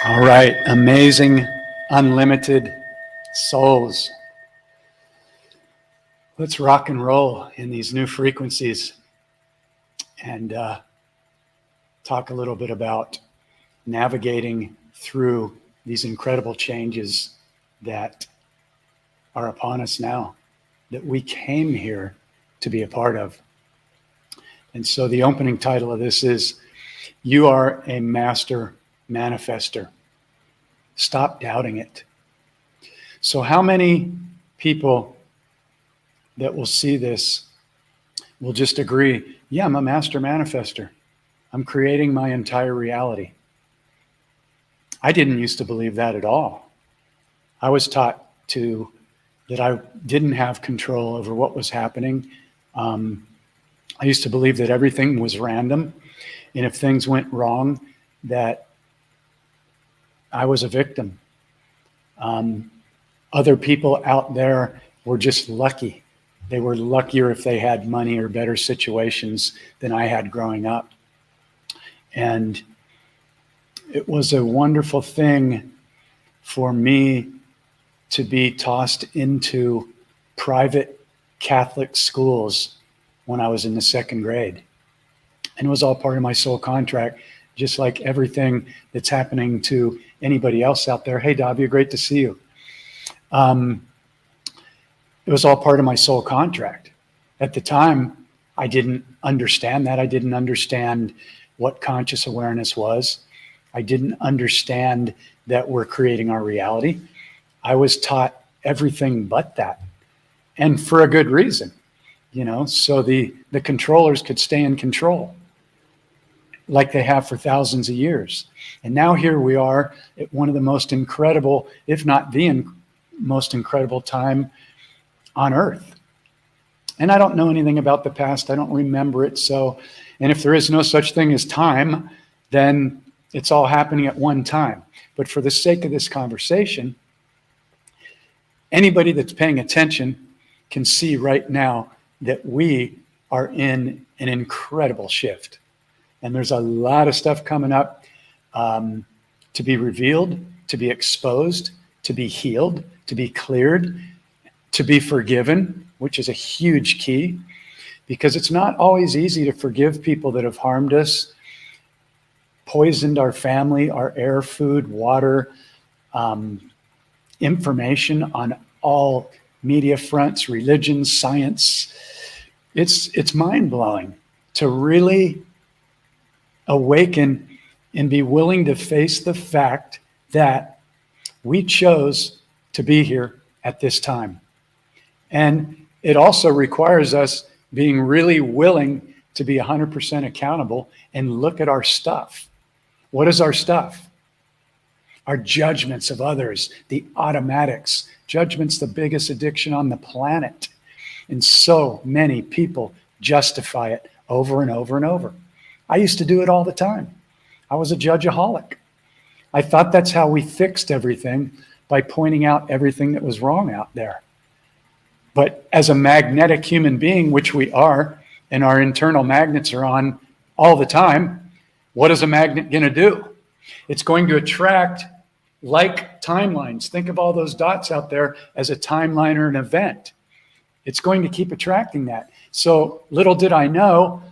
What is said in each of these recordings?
All right, amazing, unlimited souls. Let's rock and roll in these new frequencies and talk a little bit about navigating through these incredible changes that are upon us now, that we came here to be a part of. And so the opening title of this is, You Are a Master Manifestor. Stop doubting it. So how many people that will see this will just agree, yeah, I'm a master manifestor. I'm creating my entire reality. I didn't used to believe that at all. I was taught that I didn't have control over what was happening. I used to believe that everything was random, and if things went wrong, that I was a victim. Other people out there were just lucky. They were luckier if they had money or better situations than I had growing up. And it was a wonderful thing for me to be tossed into private Catholic schools when I was in the second grade. And it was all part of my soul contract, just like everything that's happening to anybody else out there. Hey, Davia, great to see you. It was all part of my soul contract. At the time, I didn't understand that. I didn't understand what conscious awareness was. I didn't understand that we're creating our reality. I was taught everything but that, and for a good reason, so the controllers could stay in control like they have for thousands of years. And now here we are at one of the most incredible, if not the most incredible time on earth. And I don't know anything about the past. I don't remember it. And if there is no such thing as time, then it's all happening at one time. But for the sake of this conversation, anybody that's paying attention can see right now that we are in an incredible shift. And there's a lot of stuff coming up to be revealed, to be exposed, to be healed, to be cleared, to be forgiven, which is a huge key, because it's not always easy to forgive people that have harmed us, poisoned our family, our air, food, water, information on all media fronts, religion, science. It's mind-blowing to really awaken and be willing to face the fact that we chose to be here at this time. And it also requires us being really willing to be 100% accountable and look at our stuff. What is our stuff? Our judgments of others, the automatics. Judgment's the biggest addiction on the planet. And so many people justify it over and over and over. I used to do it all the time. I was a judgeaholic. I thought that's how we fixed everything, by pointing out everything that was wrong out there. But as a magnetic human being, which we are, and our internal magnets are on all the time, what is a magnet going to do? It's going to attract like timelines. Think of all those dots out there as a timeline or an event. It's going to keep attracting that. So little did I know,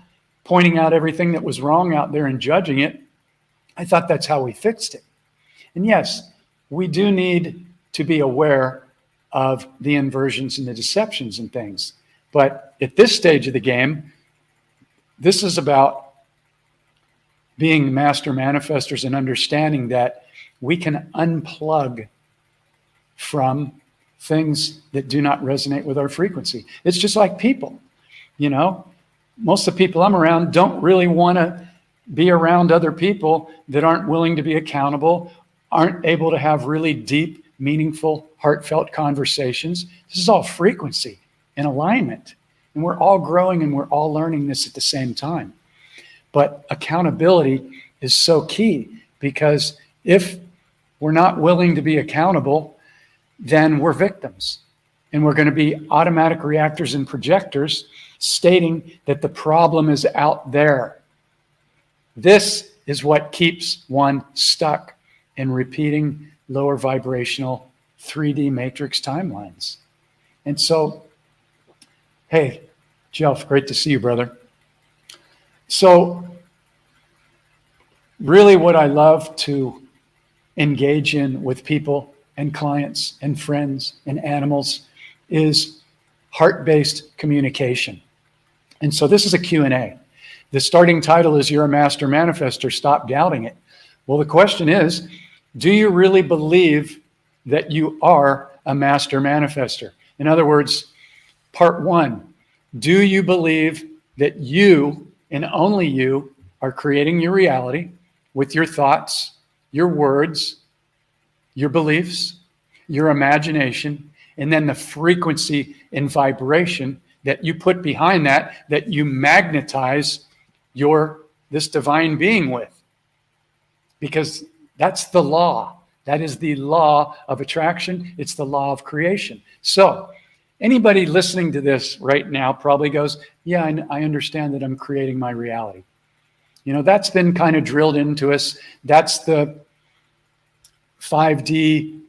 pointing out everything that was wrong out there and judging it, I thought that's how we fixed it. And yes, we do need to be aware of the inversions and the deceptions and things. But at this stage of the game, this is about being master manifestors and understanding that we can unplug from things that do not resonate with our frequency. It's just like people, most of the people I'm around don't really want to be around other people that aren't willing to be accountable, aren't able to have really deep, meaningful, heartfelt conversations. This is all frequency and alignment. And we're all growing and we're all learning this at the same time. But accountability is so key, because if we're not willing to be accountable, then we're victims. And we're going to be automatic reactors and projectors stating that the problem is out there. This is what keeps one stuck in repeating lower vibrational 3D matrix timelines. And so, hey, Jeff, great to see you, brother. So really what I love to engage in with people and clients and friends and animals is heart-based communication. And so this is a Q&A. The starting title is You're a Master Manifestor, Stop Doubting It. Well, the question is, do you really believe that you are a master manifestor? In other words, part one, do you believe that you and only you are creating your reality with your thoughts, your words, your beliefs, your imagination, and then the frequency and vibration that you put behind that you magnetize this divine being with? Because that's the law. That is the law of attraction. It's the law of creation. So anybody listening to this right now probably goes, yeah, I understand that I'm creating my reality. You know, that's been kind of drilled into us. That's the 5D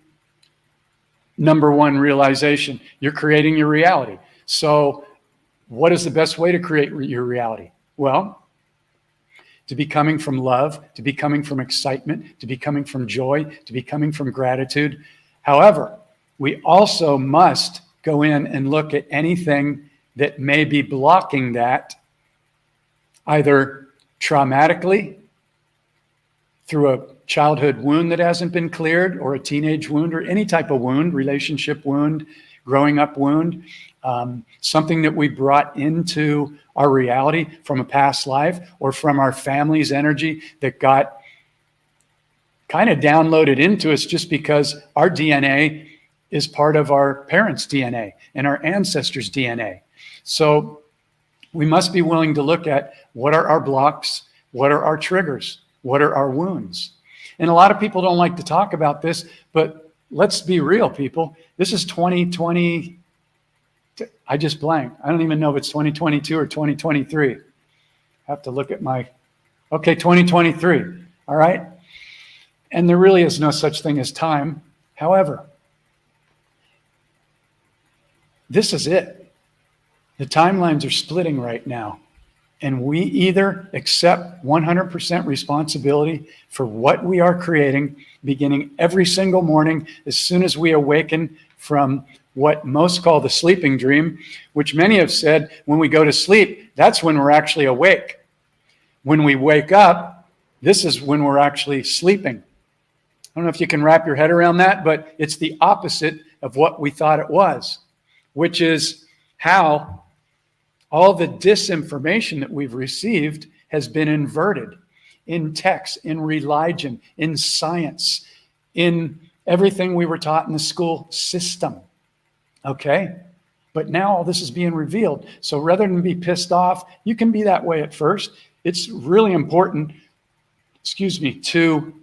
number one realization. You're creating your reality. So what is the best way to create your reality? Well, to be coming from love, to be coming from excitement, to be coming from joy, to be coming from gratitude. However, we also must go in and look at anything that may be blocking that, either traumatically, through a childhood wound that hasn't been cleared, or a teenage wound, or any type of wound, relationship wound, growing up wound, something that we brought into our reality from a past life, or from our family's energy that got kind of downloaded into us just because our DNA is part of our parents' DNA and our ancestors' DNA. So we must be willing to look at what are our blocks, what are our triggers, what are our wounds. And a lot of people don't like to talk about this, but let's be real, people. This is 2020. I just blanked. I don't even know if it's 2022 or 2023. I have to look at okay, 2023. All right. And there really is no such thing as time. However, this is it. The timelines are splitting right now. And we either accept 100% responsibility for what we are creating, beginning every single morning as soon as we awaken from what most call the sleeping dream, which many have said when we go to sleep, that's when we're actually awake. When we wake up, this is when we're actually sleeping. I don't know if you can wrap your head around that, but it's the opposite of what we thought it was, which is how all the disinformation that we've received has been inverted in text, in religion, in science, in everything we were taught in the school system. Okay? But now all this is being revealed. So rather than be pissed off, you can be that way at first. It's really important, to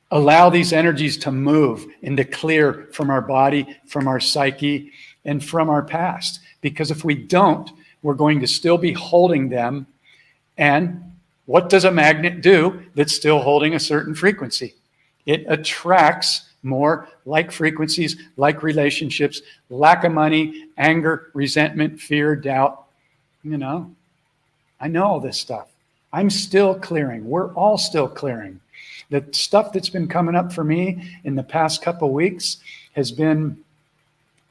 allow these energies to move and to clear from our body, from our psyche, and from our past. Because if we don't, we're going to still be holding them. And what does a magnet do that's still holding a certain frequency? It attracts more like frequencies, like relationships, lack of money, anger, resentment, fear, doubt. You know, I know all this stuff. I'm still clearing. We're all still clearing. The stuff that's been coming up for me in the past couple of weeks has been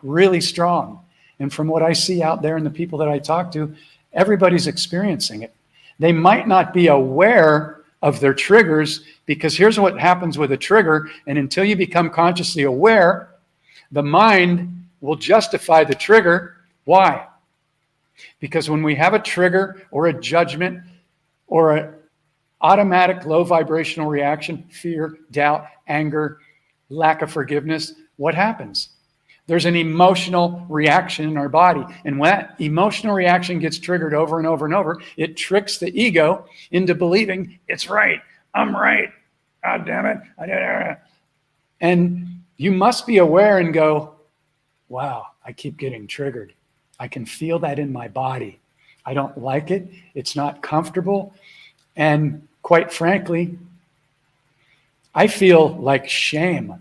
really strong. And from what I see out there and the people that I talk to, everybody's experiencing it. They might not be aware of their triggers, because here's what happens with a trigger. And until you become consciously aware, the mind will justify the trigger. Why? Because when we have a trigger or a judgment or an automatic low vibrational reaction, fear, doubt, anger, lack of forgiveness, what happens? There's an emotional reaction in our body. And when that emotional reaction gets triggered over and over and over, it tricks the ego into believing it's right. I'm right. God damn it. And you must be aware and go, wow, I keep getting triggered. I can feel that in my body. I don't like it. It's not comfortable. And quite frankly, I feel like shame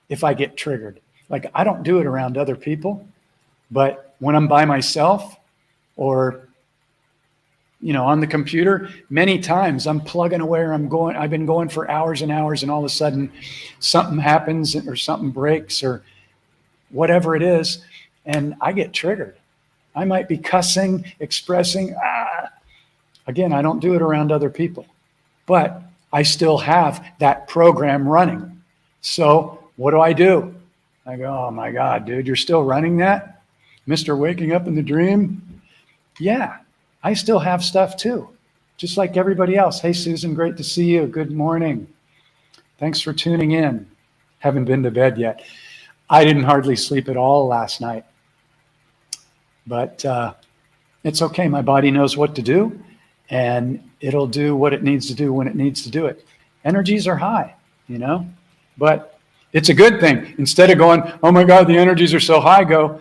if I get triggered. Like, I don't do it around other people, but when I'm by myself or, on the computer, many times I'm plugging away or I've been going for hours and hours, and all of a sudden something happens or something breaks or whatever it is, and I get triggered. I might be cussing, expressing. Again, I don't do it around other people, but I still have that program running. So what do? I go, oh my God, dude, you're still running that? Mr. Waking Up in the Dream? Yeah, I still have stuff too, just like everybody else. Hey, Susan, great to see you. Good morning. Thanks for tuning in. Haven't been to bed yet. I didn't hardly sleep at all last night, but it's okay. My body knows what to do, and it'll do what it needs to do when it needs to do it. Energies are high, but it's a good thing. Instead of going, oh my God, the energies are so high, go,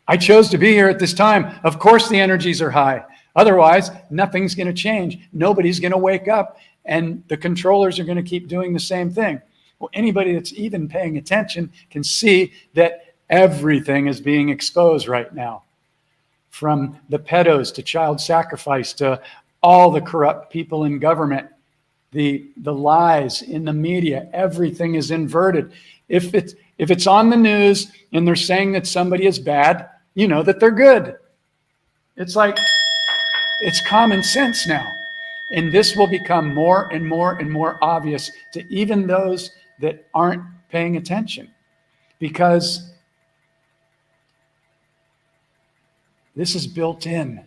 I chose to be here at this time. Of course the energies are high. Otherwise, nothing's going to change. Nobody's going to wake up, and the controllers are going to keep doing the same thing. Well, anybody that's even paying attention can see that everything is being exposed right now. From the pedos to child sacrifice to all the corrupt people in government, the lies in the media, everything is inverted. If it's on the news and they're saying that somebody is bad, you know that they're good. It's like, it's common sense now. And this will become more and more and more obvious to even those that aren't paying attention, because this is built in.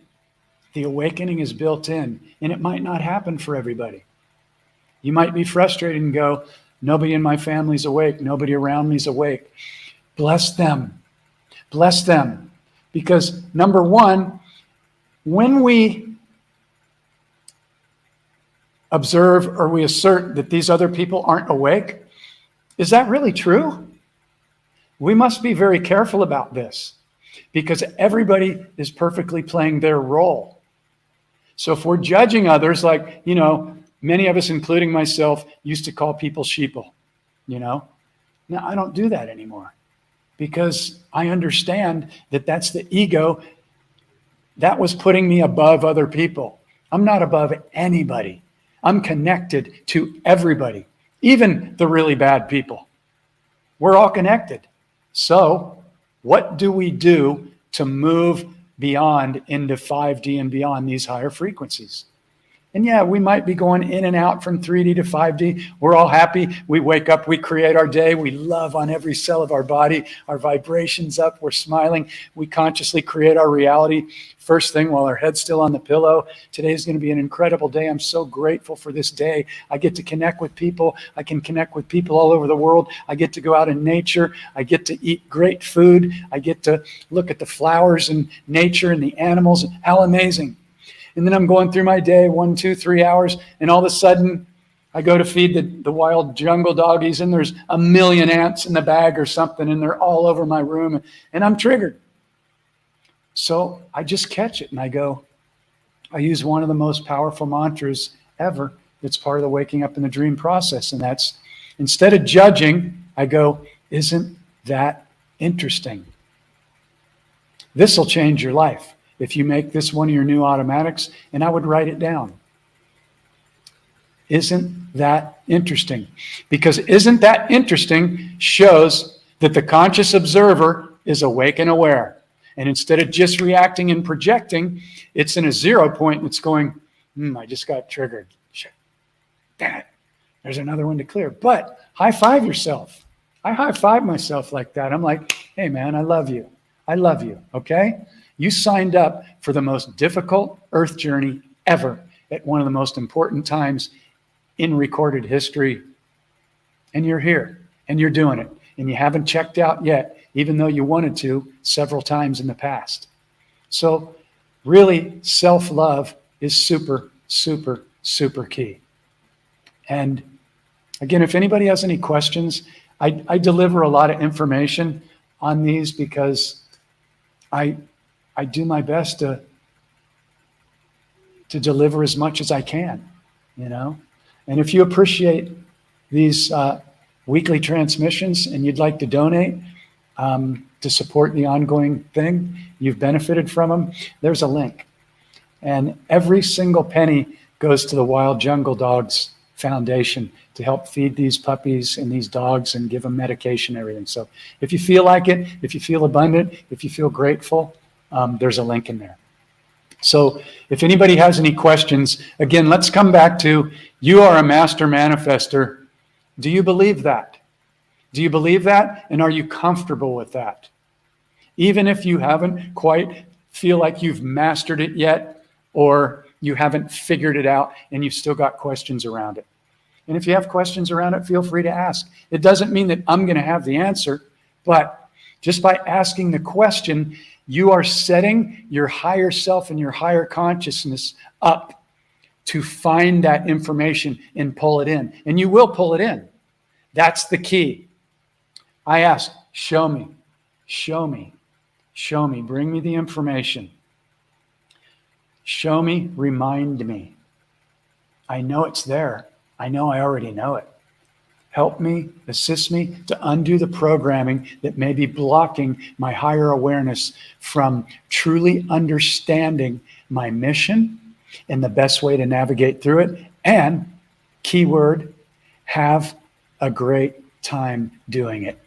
The awakening is built in, and it might not happen for everybody. You might be frustrated and go, nobody in my family's awake. Nobody around me's awake. Bless them. Bless them. Because number one, when we observe or we assert that these other people aren't awake, is that really true? We must be very careful about this, because everybody is perfectly playing their role. So if we're judging others, like, many of us, including myself, used to call people sheeple, Now I don't do that anymore, because I understand that that's the ego that was putting me above other people. I'm not above anybody. I'm connected to everybody, even the really bad people. We're all connected. So what do we do to move beyond into 5D and beyond these higher frequencies? And yeah, we might be going in and out from 3D to 5D. We're all happy. We wake up, we create our day. We love on every cell of our body. Our vibration's up. We're smiling. We consciously create our reality. First thing, while our head's still on the pillow, today's going to be an incredible day. I'm so grateful for this day. I get to connect with people. I can connect with people all over the world. I get to go out in nature. I get to eat great food. I get to look at the flowers and nature and the animals. How amazing. And then I'm going through my day, 1, 2, 3 hours, and all of a sudden I go to feed the wild jungle doggies, and there's a million ants in the bag or something, and they're all over my room, and I'm triggered. So I just catch it, and I use one of the most powerful mantras ever. It's part of the waking up in the dream process, and that's, instead of judging, I go, isn't that interesting? This will change your life if you make this one of your new automatics, and I would write it down. Isn't that interesting? Because isn't that interesting shows that the conscious observer is awake and aware. And instead of just reacting and projecting, it's in a 0 point and it's going, I just got triggered. Shit. Damn it. There's another one to clear. But high five yourself. I high five myself like that. I'm like, hey man, I love you. I love you. Okay? You signed up for the most difficult earth journey ever at one of the most important times in recorded history. And you're here and you're doing it. And you haven't checked out yet, even though you wanted to several times in the past. So really, self-love is super, super, super key. And again, if anybody has any questions, I deliver a lot of information on these because I do my best to deliver as much as I can, And if you appreciate these weekly transmissions and you'd like to donate to support the ongoing thing, you've benefited from them, there's a link. And every single penny goes to the Wild Jungle Dogs Foundation to help feed these puppies and these dogs and give them medication and everything. So if you feel like it, if you feel abundant, if you feel grateful, there's a link in there. So if anybody has any questions, again, let's come back to, you are a master manifester. Do you believe that? Do you believe that? And are you comfortable with that? Even if you haven't quite feel like you've mastered it yet, or you haven't figured it out and you've still got questions around it. And if you have questions around it, feel free to ask. It doesn't mean that I'm going to have the answer, but just by asking the question, you are setting your higher self and your higher consciousness up to find that information and pull it in. And you will pull it in. That's the key. I ask, show me, show me, show me, bring me the information. Show me, remind me. I know it's there. I know I already know it. Help me, assist me to undo the programming that may be blocking my higher awareness from truly understanding my mission and the best way to navigate through it. And, keyword, have a great time doing it.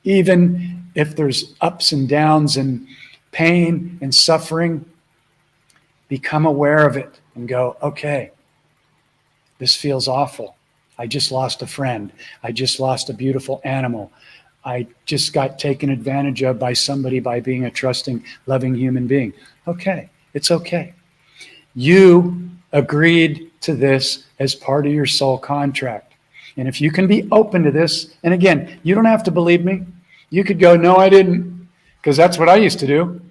Even if there's ups and downs and pain and suffering, become aware of it and go, okay, this feels awful. I just lost a friend. I just lost a beautiful animal. I just got taken advantage of by somebody by being a trusting, loving human being. Okay, it's okay. You agreed to this as part of your soul contract. And if you can be open to this, and again, you don't have to believe me. You could go, no, I didn't, because that's what I used to do.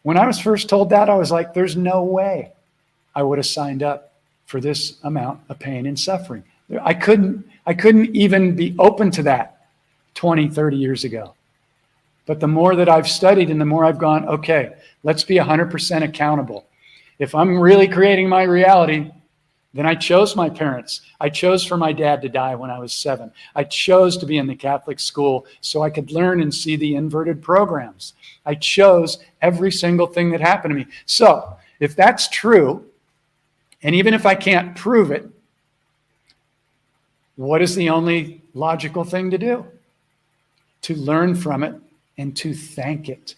When I was first told that, I was like, there's no way I would have signed up for this amount of pain and suffering. I couldn't even be open to that 20, 30 years ago. But the more that I've studied and the more I've gone, okay, let's be 100% accountable. If I'm really creating my reality, then I chose my parents. I chose for my dad to die when I was 7. I chose to be in the Catholic school so I could learn and see the inverted programs. I chose every single thing that happened to me. So if that's true, and even if I can't prove it, what is the only logical thing to do? To learn from it and to thank it.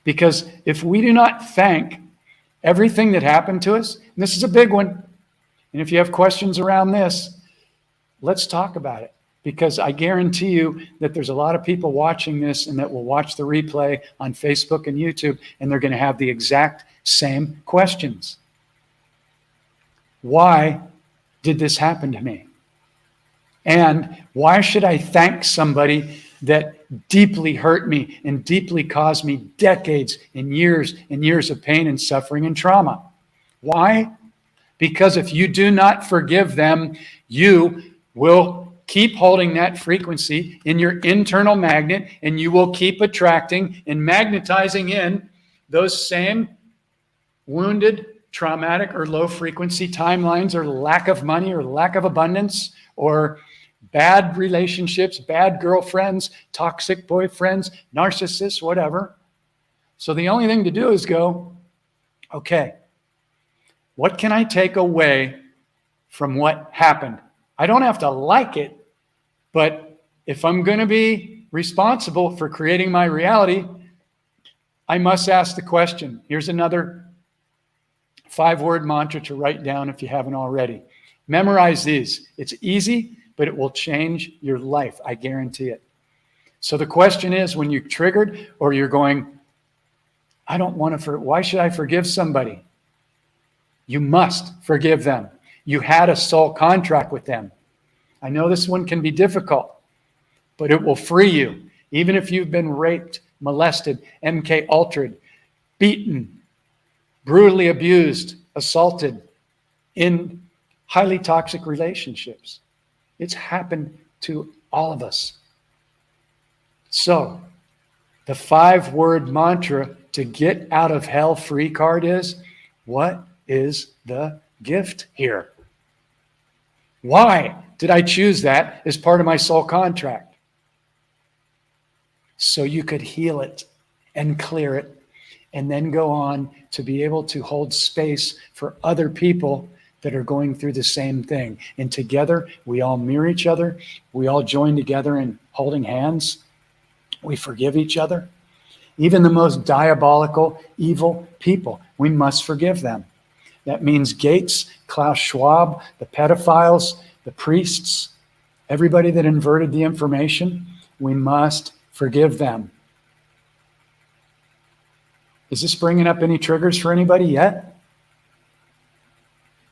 Because if we do not thank everything that happened to us, and this is a big one, and if you have questions around this, let's talk about it. Because I guarantee you that there's a lot of people watching this and that will watch the replay on Facebook and YouTube, and they're going to have the exact same questions. Why did this happen to me? And why should I thank somebody that deeply hurt me and deeply caused me decades and years of pain and suffering and trauma? Why? Because if you do not forgive them, you will keep holding that frequency in your internal magnet, and you will keep attracting and magnetizing in those same wounded, traumatic, or low frequency timelines, or lack of money, or lack of abundance, or bad relationships, bad girlfriends, toxic boyfriends, narcissists, whatever. So the only thing to do is go, okay, what can I take away from what happened? I don't have to like it, but if I'm going to be responsible for creating my reality, I must ask the question. Here's another 5-word mantra to write down if you haven't already. Memorize these. It's easy, but it will change your life. I guarantee it. So the question is, when you're triggered or you're going, I don't want to, why should I forgive somebody? You must forgive them. You had a soul contract with them. I know this one can be difficult, but it will free you. Even if you've been raped, molested, MK ultra'd, beaten, brutally abused, assaulted in highly toxic relationships. It's happened to all of us. So the 5-word mantra to get out of hell free card is, what is the gift here? Why Did I choose that as part of my soul contract? So you could heal it and clear it, and then go on to be able to hold space for other people that are going through the same thing. And together, we all mirror each other. We all join together in holding hands. We forgive each other. Even the most diabolical, evil people, we must forgive them. That means Gates, Klaus Schwab, the pedophiles, the priests, everybody that inverted the information, we must forgive them. Is this bringing up any triggers for anybody yet?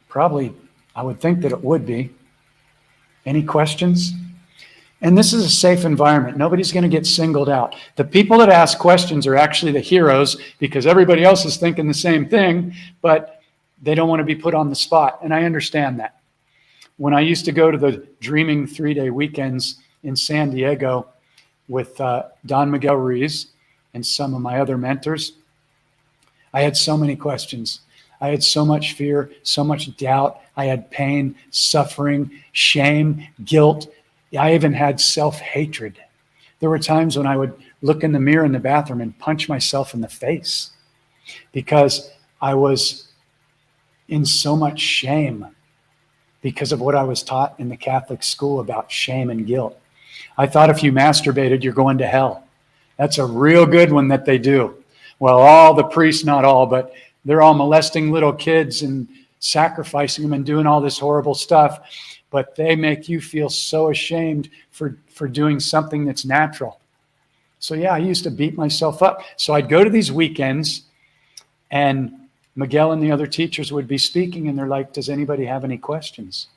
Probably, I would think that it would be. Any questions? And this is a safe environment. Nobody's going to get singled out. The people that ask questions are actually the heroes because everybody else is thinking the same thing, but they don't want to be put on the spot. And I understand that. When I used to go to the Dreaming 3-day weekends in San Diego with Don Miguel Ruiz and some of my other mentors, I had so many questions. I had so much fear, so much doubt. I had pain, suffering, shame, guilt. I even had self-hatred. There were times when I would look in the mirror in the bathroom and punch myself in the face because I was in so much shame because of what I was taught in the Catholic school about shame and guilt. I thought if you masturbated, you're going to hell. That's a real good one that they do. Well, all the priests, not all, but they're all molesting little kids and sacrificing them and doing all this horrible stuff. But they make you feel so ashamed for doing something that's natural. So yeah, I used to beat myself up. So I'd go to these weekends and Miguel and the other teachers would be speaking and they're like, does anybody have any questions?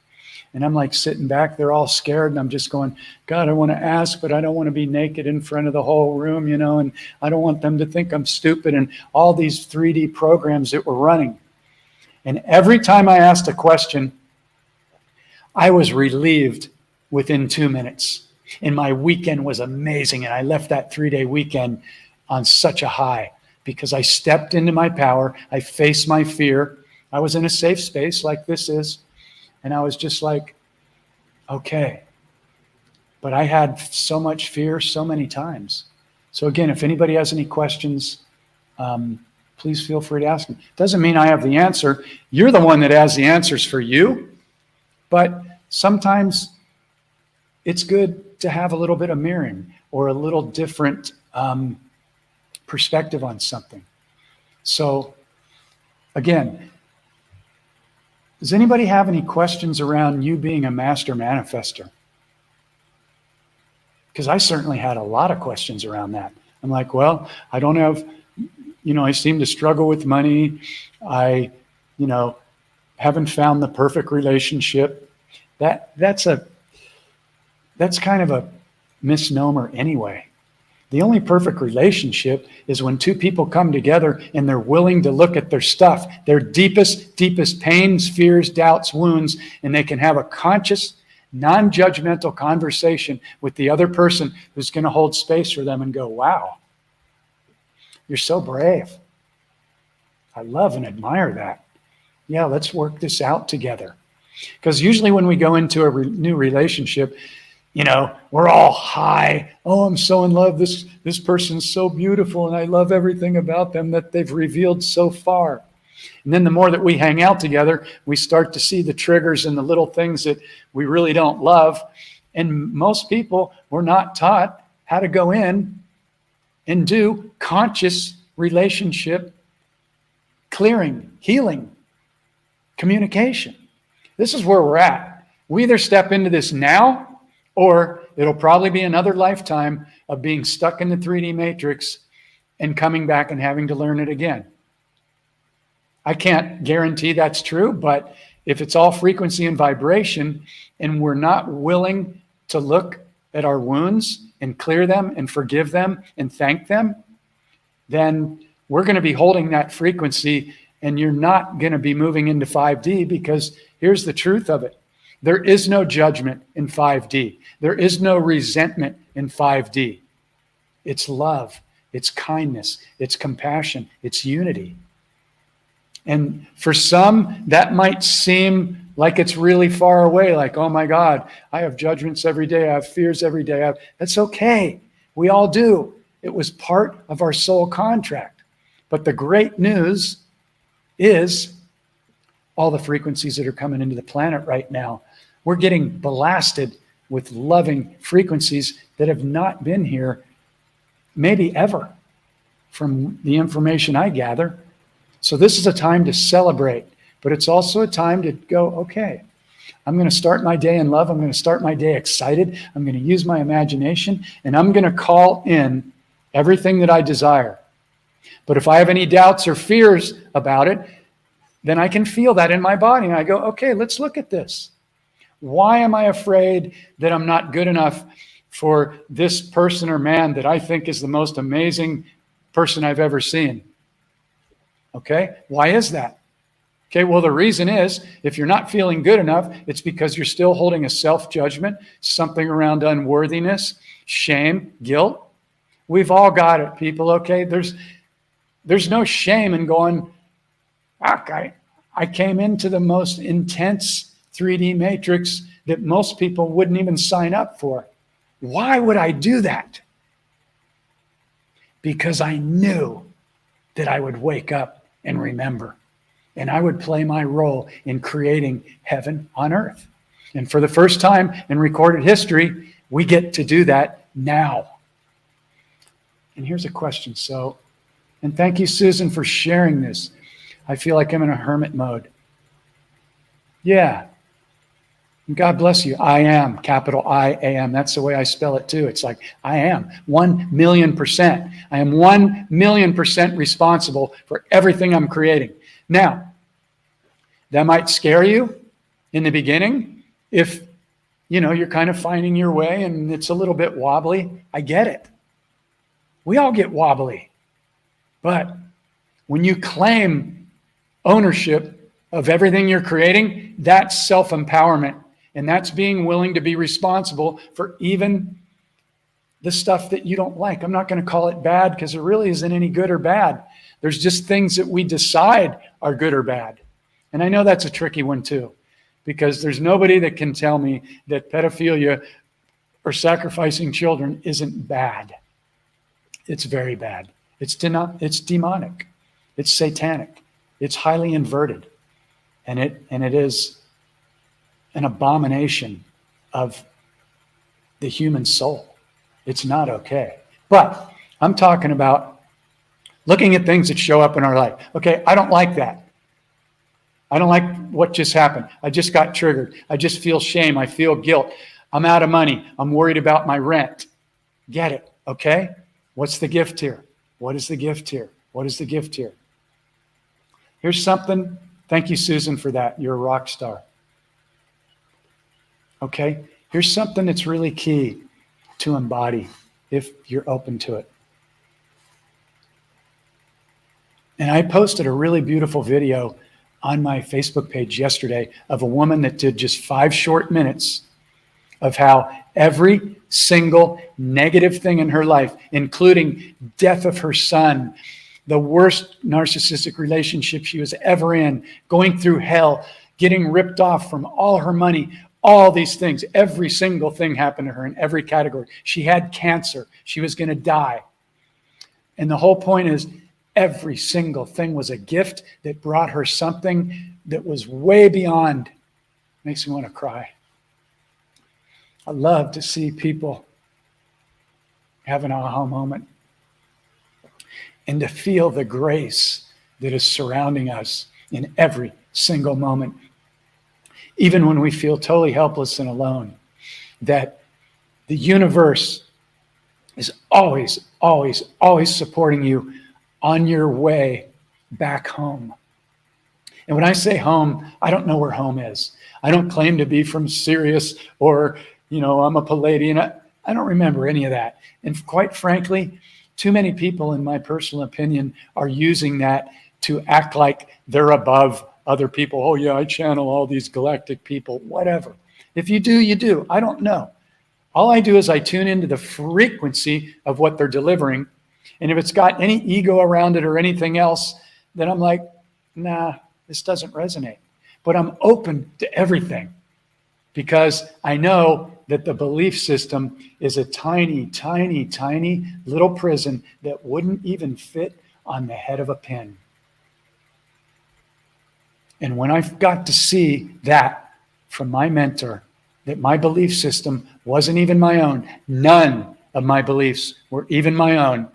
And I'm like sitting back, they're all scared. And I'm just going, God, I want to ask, but I don't want to be naked in front of the whole room, you know, and I don't want them to think I'm stupid and all these 3D programs that were running. And every time I asked a question, I was relieved within 2 minutes. And my weekend was amazing. And I left that 3-day weekend on such a high because I stepped into my power. I faced my fear. I was in a safe space like this is. And I was just like, okay. But I had so much fear so many times. So again, if anybody has any questions, please feel free to ask them. Doesn't mean I have the answer. You're the one that has the answers for you. But sometimes it's good to have a little bit of mirroring or a little different perspective on something. So again, does anybody have any questions around you being a master manifestor? Because I certainly had a lot of questions around that. I'm like, well, I don't have, I seem to struggle with money. I, haven't found the perfect relationship. That's kind of a misnomer anyway. The only perfect relationship is when two people come together and they're willing to look at their stuff, their deepest pains, fears, doubts, wounds, and they can have a conscious, non-judgmental conversation with the other person who's going to hold space for them and go, wow, you're so brave. I love and admire that. Yeah, let's work this out together. Because usually when we go into a new relationship, we're all high. Oh, I'm so in love. This person's so beautiful, and I love everything about them that they've revealed so far. And then the more that we hang out together, we start to see the triggers and the little things that we really don't love. And most people were not taught how to go in and do conscious relationship clearing, healing, communication. This is where we're at. We either step into this now, or it'll probably be another lifetime of being stuck in the 3D matrix and coming back and having to learn it again. I can't guarantee that's true, but if it's all frequency and vibration and we're not willing to look at our wounds and clear them and forgive them and thank them, then we're going to be holding that frequency and you're not going to be moving into 5D because here's the truth of it. There is no judgment in 5D. There is no resentment in 5D. It's love, it's kindness, it's compassion, it's unity. And for some, that might seem like it's really far away, like, oh my God, I have judgments every day, I have fears every day. That's okay. We all do. It was part of our soul contract. But the great news is all the frequencies that are coming into the planet right now. We're getting blasted with loving frequencies that have not been here maybe ever, from the information I gather. So this is a time to celebrate, but it's also a time to go, okay, I'm going to start my day in love. I'm going to start my day excited. I'm going to use my imagination, and I'm going to call in everything that I desire. But if I have any doubts or fears about it, then I can feel that in my body. And I go, okay, let's look at this. Why am I afraid that I'm not good enough for this person or man that I think is the most amazing person I've ever seen? Okay, why is that? Okay, well, the reason is, if you're not feeling good enough, it's because you're still holding a self-judgment, something around unworthiness, shame, guilt. We've all got it, people, okay? There's no shame in going, I came into the most intense 3D matrix that most people wouldn't even sign up for. Why would I do that? Because I knew that I would wake up and remember, and I would play my role in creating heaven on earth. And for the first time in recorded history, we get to do that now. And here's a question. And thank you, Susan, for sharing this. I feel like I'm in a hermit mode. Yeah. God bless you. I am, capital I-A-M. That's the way I spell it too. It's like, I am 1,000,000%. I am 1,000,000% responsible for everything I'm creating. Now, that might scare you in the beginning if, you're kind of finding your way and it's a little bit wobbly. I get it. We all get wobbly. But when you claim ownership of everything you're creating, that's self-empowerment. And that's being willing to be responsible for even the stuff that you don't like. I'm not going to call it bad because there really isn't any good or bad. There's just things that we decide are good or bad. And I know that's a tricky one too, because there's nobody that can tell me that pedophilia or sacrificing children isn't bad. It's very bad. It's demonic. It's satanic. It's highly inverted. And it is an abomination of the human soul. It's not okay. But I'm talking about looking at things that show up in our life. Okay, I don't like that. I don't like what just happened. I just got triggered. I just feel shame. I feel guilt. I'm out of money. I'm worried about my rent. Get it, okay? What's the gift here? What is the gift here? What is the gift here? Here's something. Thank you, Susan, for that. You're a rock star. Okay, here's something that's really key to embody if you're open to it. And I posted a really beautiful video on my Facebook page yesterday of a woman that did just 5 short minutes of how every single negative thing in her life, including death of her son, the worst narcissistic relationship she was ever in, going through hell, getting ripped off from all her money, all these things, every single thing happened to her in every category. She had cancer. She was going to die. And the whole point is, every single thing was a gift that brought her something that was way beyond. Makes me want to cry. I love to see people have an aha moment and to feel the grace that is surrounding us in every single moment. Even when we feel totally helpless and alone, that the universe is always, always, always supporting you on your way back home. And when I say home, I don't know where home is. I don't claim to be from Sirius or, I'm a Palladian. I don't remember any of that. And quite frankly, too many people, in my personal opinion, are using that to act like they're above other people. Oh yeah, I channel all these galactic people, whatever. If you do, you do. I don't know. All I do is I tune into the frequency of what they're delivering. And if it's got any ego around it or anything else, then I'm like, nah, this doesn't resonate. but I'm open to everything because I know that the belief system is a tiny, tiny, tiny little prison that wouldn't even fit on the head of a pin. And when I got to see that from my mentor, that my belief system wasn't even my own, none of my beliefs were even my own,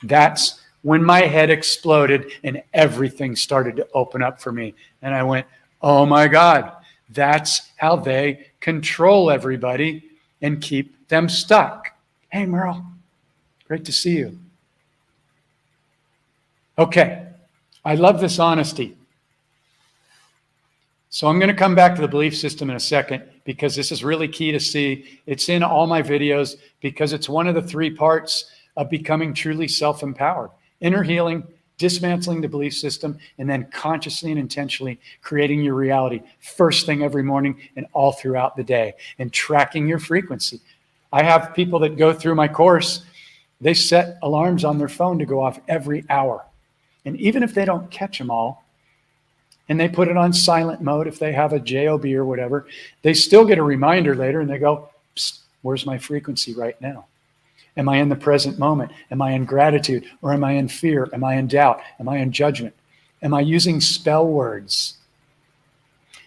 that's when my head exploded and everything started to open up for me. And I went, oh my God, that's how they control everybody and keep them stuck. Hey, Merle, great to see you. Okay, I love this honesty. So I'm going to come back to the belief system in a second because this is really key to see. It's in all my videos because it's one of the 3 parts of becoming truly self-empowered. Inner healing, dismantling the belief system, and then consciously and intentionally creating your reality first thing every morning and all throughout the day and tracking your frequency. I have people that go through my course, they set alarms on their phone to go off every hour. And even if they don't catch them all, and they put it on silent mode if they have a JOB or whatever, they still get a reminder later and they go, psst, where's my frequency right now? Am I in the present moment? Am I in gratitude or am I in fear? Am I in doubt? Am I in judgment? Am I using spell words?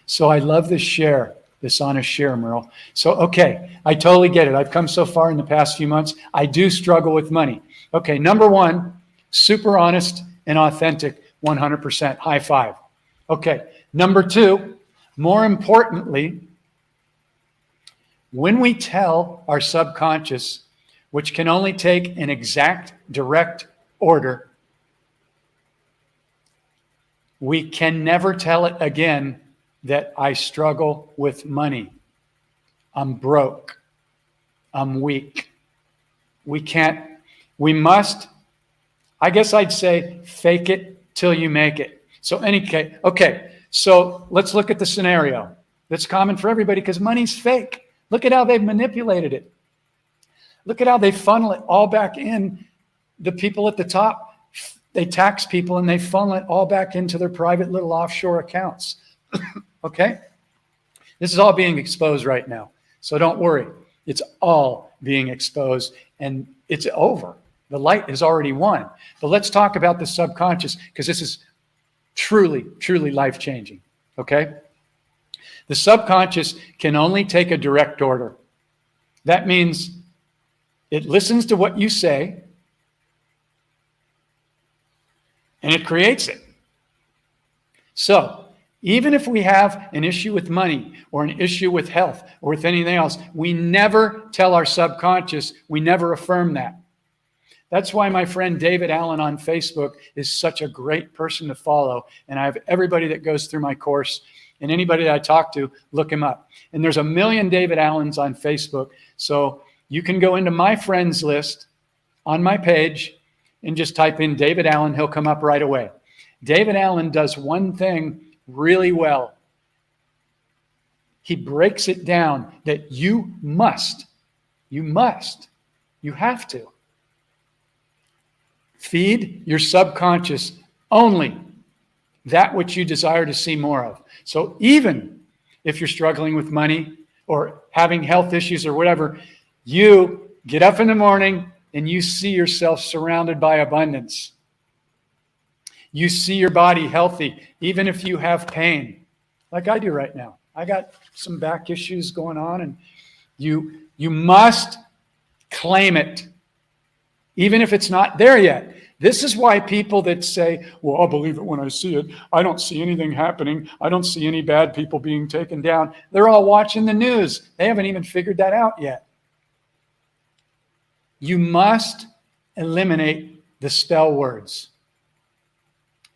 So I love this share, this honest share, Merle. So, okay, I totally get it. I've come so far in the past few months. I do struggle with money. Okay, number 1, super honest and authentic, 100%. High five. Okay, number 2, more importantly, when we tell our subconscious, which can only take an exact direct order, we can never tell it again that I struggle with money. I'm broke. I'm weak. We must, I guess I'd say, fake it till you make it. So okay, so let's look at the scenario that's common for everybody because money's fake. Look at how they've manipulated it. Look at how they funnel it all back in. The people at the top, they tax people and they funnel it all back into their private little offshore accounts. Okay? This is all being exposed right now. So don't worry. It's all being exposed and it's over. The light has already won. But let's talk about the subconscious because this is truly, truly life-changing. Okay? The subconscious can only take a direct order. That means it listens to what you say and it creates it. So even if we have an issue with money or an issue with health or with anything else, we never tell our subconscious, we never affirm that. That's why my friend David Allen on Facebook is such a great person to follow. And I have everybody that goes through my course and anybody that I talk to, look him up. And there's 1 million David Allens on Facebook. So you can go into my friends list on my page and just type in David Allen. He'll come up right away. David Allen does one thing really well. He breaks it down that you have to feed your subconscious only that which you desire to see more of. So even if you're struggling with money or having health issues or whatever, you get up in the morning and you see yourself surrounded by abundance. You see your body healthy, even if you have pain, like I do right now. I got some back issues going on, and you must claim it, even if it's not there yet. This is why people that say, well, I'll believe it when I see it. I don't see anything happening. I don't see any bad people being taken down. They're all watching the news. They haven't even figured that out yet. You must eliminate the spell words.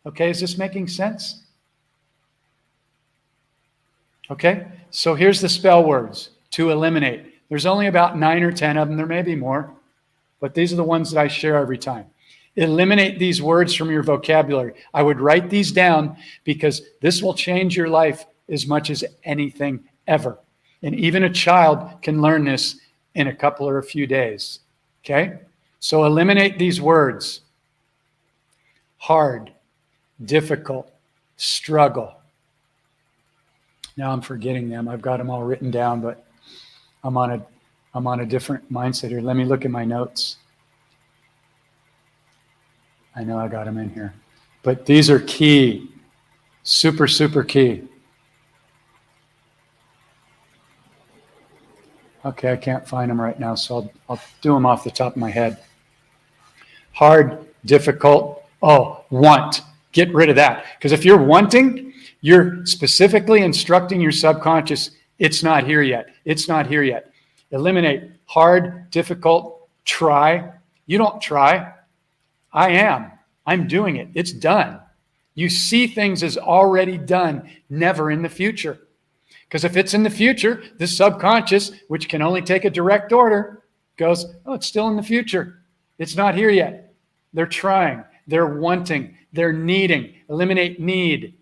Okay, is this making sense? Okay, so here's the spell words to eliminate. There's only about 9 or 10 of them. There may be more, but these are the ones that I share every time. Eliminate these words from your vocabulary. I would write these down because this will change your life as much as anything ever. And even a child can learn this in a couple or a few days. Okay? So eliminate these words. Hard, difficult, struggle. Now I'm forgetting them. I've got them all written down, but I'm on a different mindset here. Let me look at my notes. I know I got them in here. But these are key. Super, super key. Okay, I can't find them right now, so I'll do them off the top of my head. Hard, difficult, want. Get rid of that. Because if you're wanting, you're specifically instructing your subconscious, it's not here yet. It's not here yet. Eliminate hard, difficult, try. You don't try. I am. I'm doing it. It's done. You see things as already done, never in the future. Because if it's in the future, the subconscious, which can only take a direct order, goes, oh, it's still in the future. It's not here yet. They're trying. They're wanting. They're needing. Eliminate need.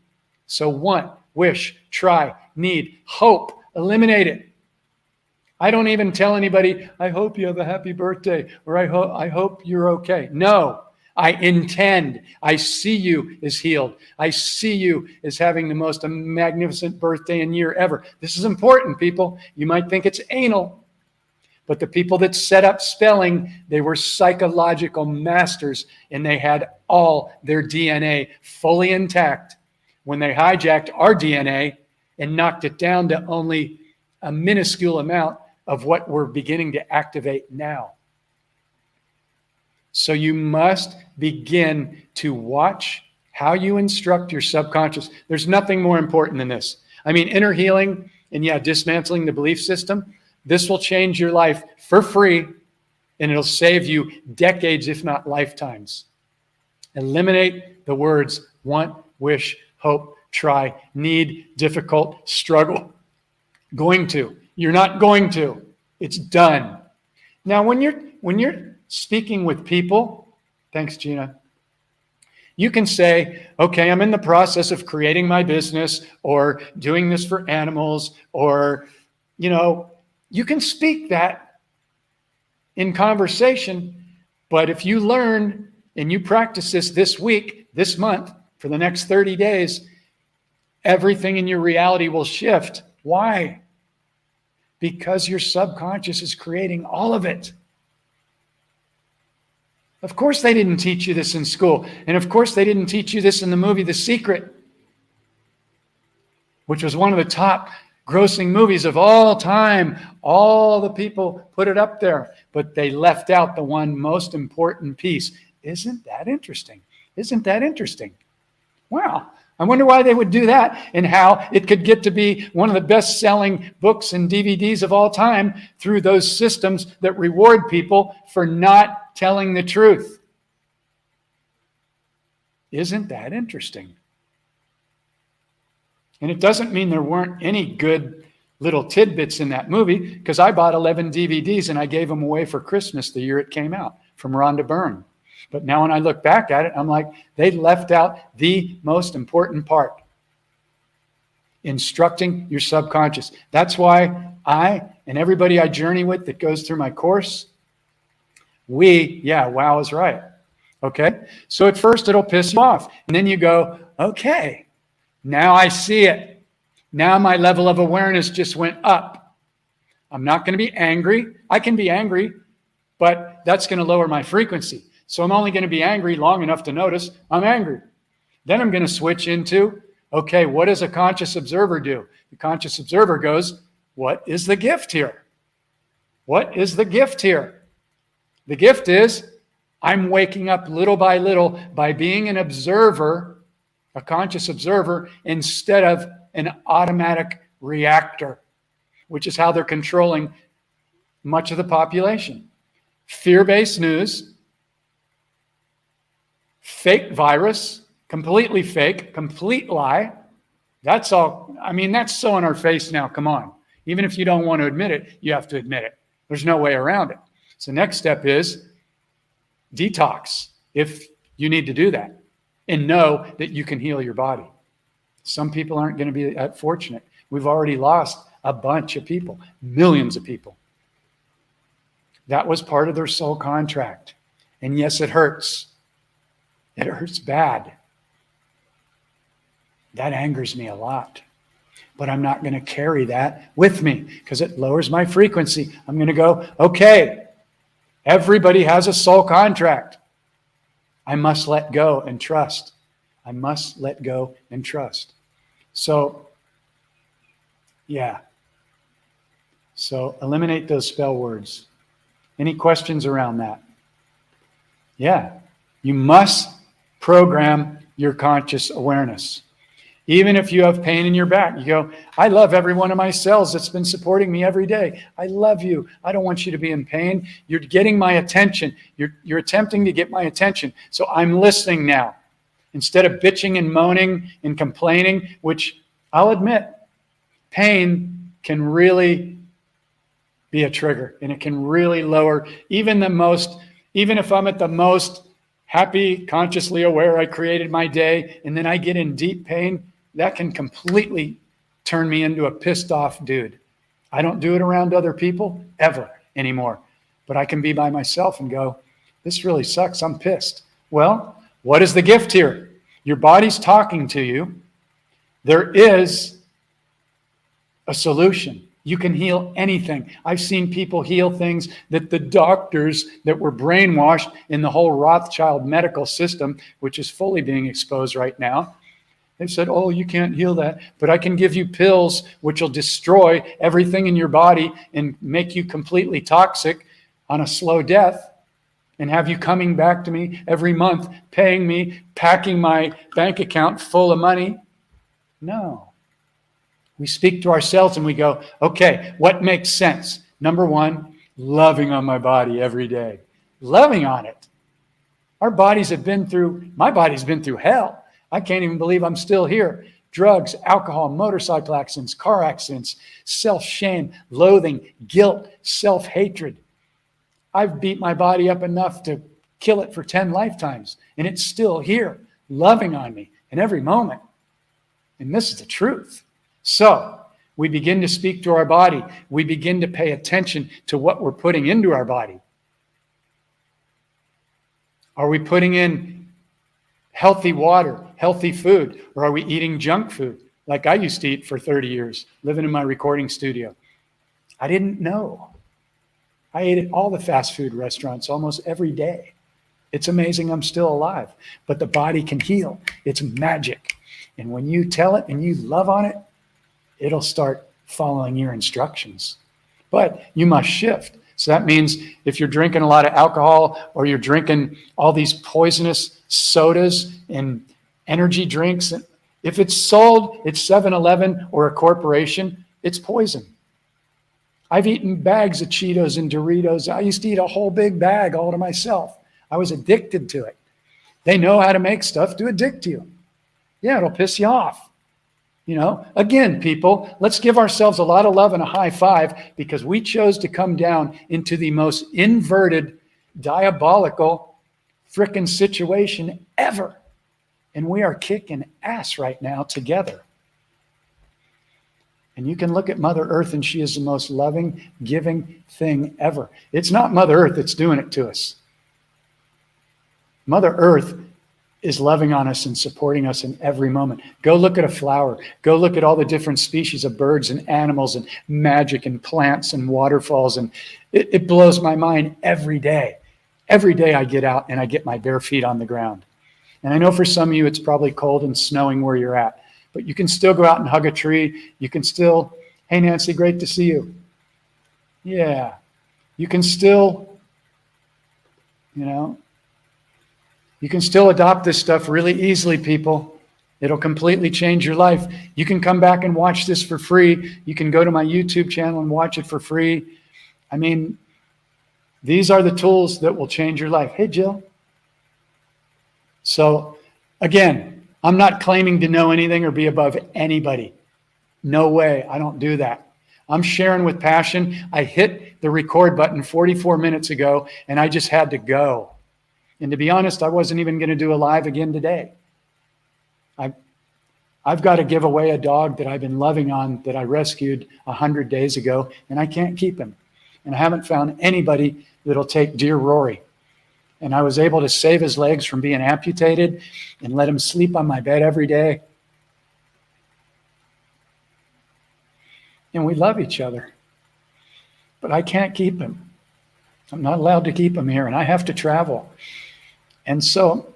So want, wish, try, need, hope. Eliminate it. I don't even tell anybody, I hope you have a happy birthday, or I hope you're okay. No. I intend. I see you as healed. I see you as having the most magnificent birthday and year ever. This is important, people. You might think it's anal, but the people that set up spelling, they were psychological masters, and they had all their DNA fully intact. When they hijacked our DNA and knocked it down to only a minuscule amount of what we're beginning to activate now. So you must begin to watch how you instruct your subconscious. There's nothing more important than this. I mean, inner healing and dismantling the belief system, this will change your life for free, and it'll save you decades, if not lifetimes. Eliminate the words want, wish, hope, try, need, difficult, struggle. Going to. You're not going to. It's done. Now, when you're speaking with people, thanks, Gina, you can say, okay, I'm in the process of creating my business or doing this for animals, or, you can speak that in conversation. But if you learn and you practice this week, this month, for the next 30 days, everything in your reality will shift. Why? Because your subconscious is creating all of it. Of course they didn't teach you this in school. And of course they didn't teach you this in the movie The Secret, which was one of the top grossing movies of all time. All the people put it up there, but they left out the one most important piece. Isn't that interesting? Isn't that interesting? Wow. I wonder why they would do that, and how it could get to be one of the best-selling books and DVDs of all time through those systems that reward people for not telling the truth. Isn't that interesting? And it doesn't mean there weren't any good little tidbits in that movie, because I bought 11 DVDs and I gave them away for Christmas the year it came out from Rhonda Byrne. But now when I look back at it, I'm like, they left out the most important part. Instructing your subconscious. That's why I and everybody I journey with that goes through my course, wow is right. Okay? So at first it'll piss you off. And then you go, okay, now I see it. Now my level of awareness just went up. I'm not going to be angry. I can be angry, but that's going to lower my frequency. So I'm only going to be angry long enough to notice I'm angry. Then I'm going to switch into, okay, what does a conscious observer do? The conscious observer goes, what is the gift here? What is the gift here? The gift is I'm waking up little by little by being an observer, a conscious observer, instead of an automatic reactor, which is how they're controlling much of the population. Fear-based news, fake virus, completely fake, complete lie. That's all. I mean, that's so in our face now. Come on. Even if you don't want to admit it, you have to admit it. There's no way around it. So next step is detox, if you need to do that, and know that you can heal your body. Some people aren't going to be that fortunate. We've already lost a bunch of people, millions of people. That was part of their soul contract. And yes, it hurts. It hurts bad. That angers me a lot. but I'm not going to carry that with me because it lowers my frequency. I'm going to go, okay, everybody has a soul contract. I must let go and trust. I must let go and trust. So, yeah. So eliminate those spell words. Any questions around that? Yeah. You must program your conscious awareness. Even if you have pain in your back, you go, I love every one of my cells that's been supporting me every day. I love you. I don't want you to be in pain. You're getting my attention. You're attempting to get my attention. So I'm listening now. Instead of bitching and moaning and complaining, which I'll admit, pain can really be a trigger, and it can really lower even if I'm at the most happy, consciously aware I created my day, and then I get in deep pain, that can completely turn me into a pissed off dude. I don't do it around other people ever anymore, but I can be by myself and go, this really sucks. I'm pissed. Well, what is the gift here? Your body's talking to you. There is a solution. You can heal anything. I've seen people heal things that the doctors that were brainwashed in the whole Rothschild medical system, which is fully being exposed right now, they said, oh, you can't heal that, but I can give you pills which will destroy everything in your body and make you completely toxic on a slow death and have you coming back to me every month, paying me, packing my bank account full of money. No. We speak to ourselves and we go, okay, what makes sense? Number one, loving on my body every day. Loving on it. My body's been through hell. I can't even believe I'm still here. Drugs, alcohol, motorcycle accidents, car accidents, self-shame, loathing, guilt, self-hatred. I've beat my body up enough to kill it for 10 lifetimes, and it's still here, loving on me in every moment. And this is the truth. So we begin to speak to our body. We begin to pay attention to what we're putting into our body. Are we putting in healthy water, healthy food, or are we eating junk food like I used to eat for 30 years, living in my recording studio? I didn't know. I ate at all the fast food restaurants almost every day. It's amazing I'm still alive, but the body can heal. It's magic. And when you tell it and you love on it, it'll start following your instructions. But you must shift. So that means if you're drinking a lot of alcohol or you're drinking all these poisonous sodas and energy drinks, if it's sold at 7-Eleven or a corporation, it's poison. I've eaten bags of Cheetos and Doritos. I used to eat a whole big bag all to myself. I was addicted to it. They know how to make stuff to addict you. Yeah, it'll piss you off. You know, again, people, let's give ourselves a lot of love and a high five because we chose to come down into the most inverted, diabolical frickin' situation ever. And we are kicking ass right now together. And you can look at Mother Earth and she is the most loving, giving thing ever. It's not Mother Earth that's doing it to us. Mother Earth is loving on us and supporting us in every moment. Go look at a flower. Go look at all the different species of birds and animals and magic and plants and waterfalls. And it blows my mind every day. Every day I get out and I get my bare feet on the ground. And I know for some of you, it's probably cold and snowing where you're at, but you can still go out and hug a tree. You can still, hey, Nancy, great to see you. Yeah. You can still, you can still adopt this stuff really easily, people. It'll completely change your life. You can come back and watch this for free. You can go to my YouTube channel and watch it for free. I mean, these are the tools that will change your life. Hey, Jill. So, again, I'm not claiming to know anything or be above anybody. No way. I don't do that. I'm sharing with passion. I hit the record button 44 minutes ago, and I just had to go. And to be honest, I wasn't even going to do a live again today. I've got to give away a dog that I've been loving on that I rescued 100 days ago, and I can't keep him. And I haven't found anybody that'll take dear Rory. And I was able to save his legs from being amputated and let him sleep on my bed every day. and we love each other. But I can't keep him. I'm not allowed to keep him here, and I have to travel. And so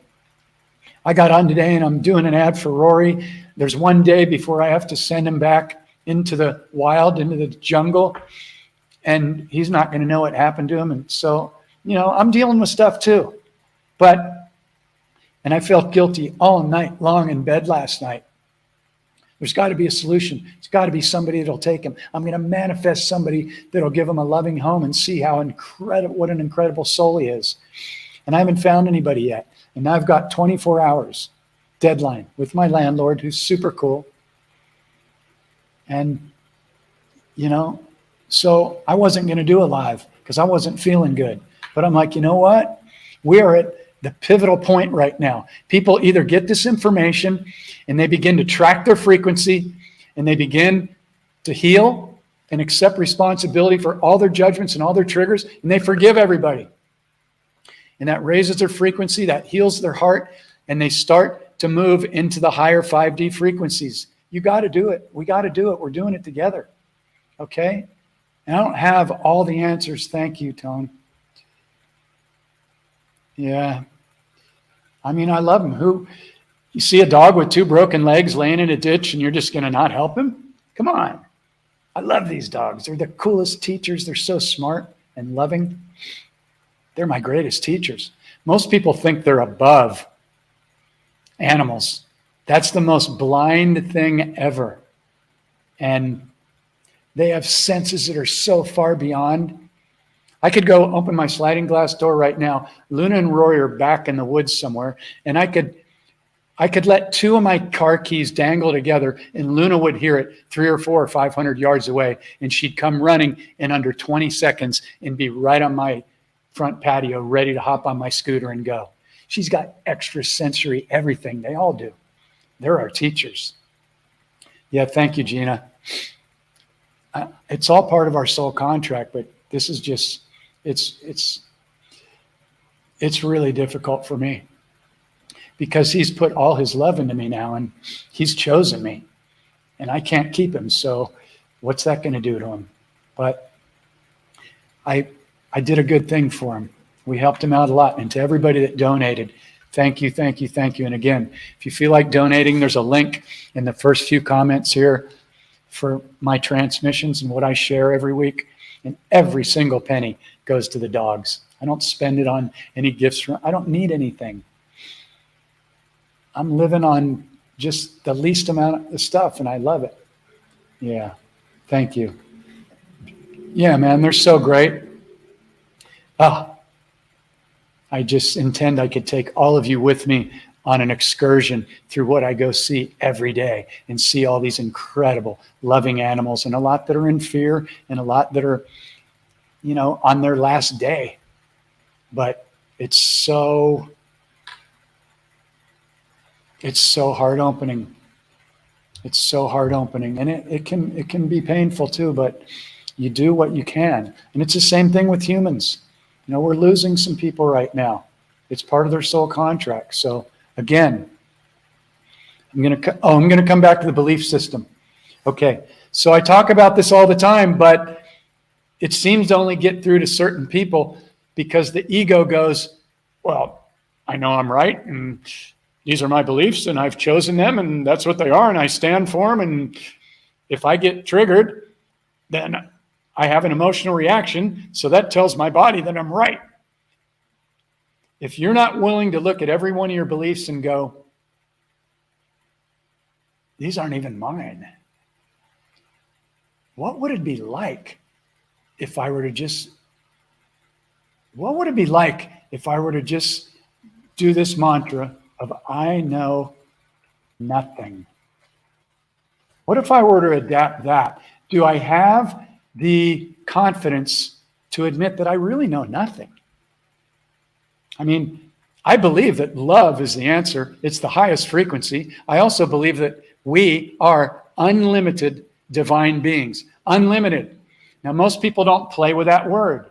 I got on today, and I'm doing an ad for Rory. There's one day before I have to send him back into the wild, into the jungle, and he's not going to know what happened to him. And so, I'm dealing with stuff too. And I felt guilty all night long in bed last night. There's got to be a solution. There's got to be somebody that'll take him. I'm going to manifest somebody that'll give him a loving home and see what an incredible soul he is. And I haven't found anybody yet. And I've got 24 hours deadline with my landlord, who's super cool. And, so I wasn't going to do it live because I wasn't feeling good. But I'm like, you know what? We are at the pivotal point right now. People either get this information and they begin to track their frequency and they begin to heal and accept responsibility for all their judgments and all their triggers, and they forgive everybody. And that raises their frequency, that heals their heart, and they start to move into the higher 5D frequencies. You got to do it. We got to do it. We're doing it together. Okay? And I don't have all the answers. Thank you, Tone. Yeah. I mean, I love him. You see a dog with 2 broken legs laying in a ditch and you're just going to not help him? Come on. I love these dogs. They're the coolest teachers. They're so smart and loving. They're my greatest teachers. Most people think they're above animals. That's the most blind thing ever. And they have senses that are so far beyond. I could go open my sliding glass door right now. Luna and Rory are back in the woods somewhere, and I could let 2 of my car keys dangle together, and Luna would hear it 300 or 400 or 500 yards away, and she'd come running in under 20 seconds and be right on my front patio, ready to hop on my scooter and go. She's got extrasensory everything. They all do. They're our teachers. Yeah, thank you, Gina. It's all part of our soul contract, but this is just, it's really difficult for me because he's put all his love into me now and he's chosen me and I can't keep him. So what's that going to do to him? But I did a good thing for him. We helped him out a lot. And to everybody that donated, thank you, thank you, thank you. And again, if you feel like donating, there's a link in the first few comments here for my transmissions and what I share every week. And every single penny goes to the dogs. I don't spend it on any gifts. I don't need anything. I'm living on just the least amount of stuff, and I love it. Yeah, thank you. Yeah, man, they're so great. I just intend I could take all of you with me on an excursion through what I go see every day and see all these incredible, loving animals, and a lot that are in fear and a lot that are, on their last day. But it's so heart opening. It's so heart opening. And it can be painful too, but you do what you can. And it's the same thing with humans. We're losing some people right now. It's part of their soul contract. So again, I'm going to come back to the belief system. Okay. So I talk about this all the time, but it seems to only get through to certain people because the ego goes, well, I know I'm right, and these are my beliefs, and I've chosen them, and that's what they are, and I stand for them, and if I get triggered, then I have an emotional reaction, so that tells my body that I'm right. If you're not willing to look at every one of your beliefs and go, these aren't even mine, what would it be like if I were to just do this mantra of I know nothing? What if I were to adapt that? Do I have the confidence to admit that I really know nothing? I mean, I believe that love is the answer. It's the highest frequency. I also believe that we are unlimited divine beings. Unlimited. Now, most people don't play with that word.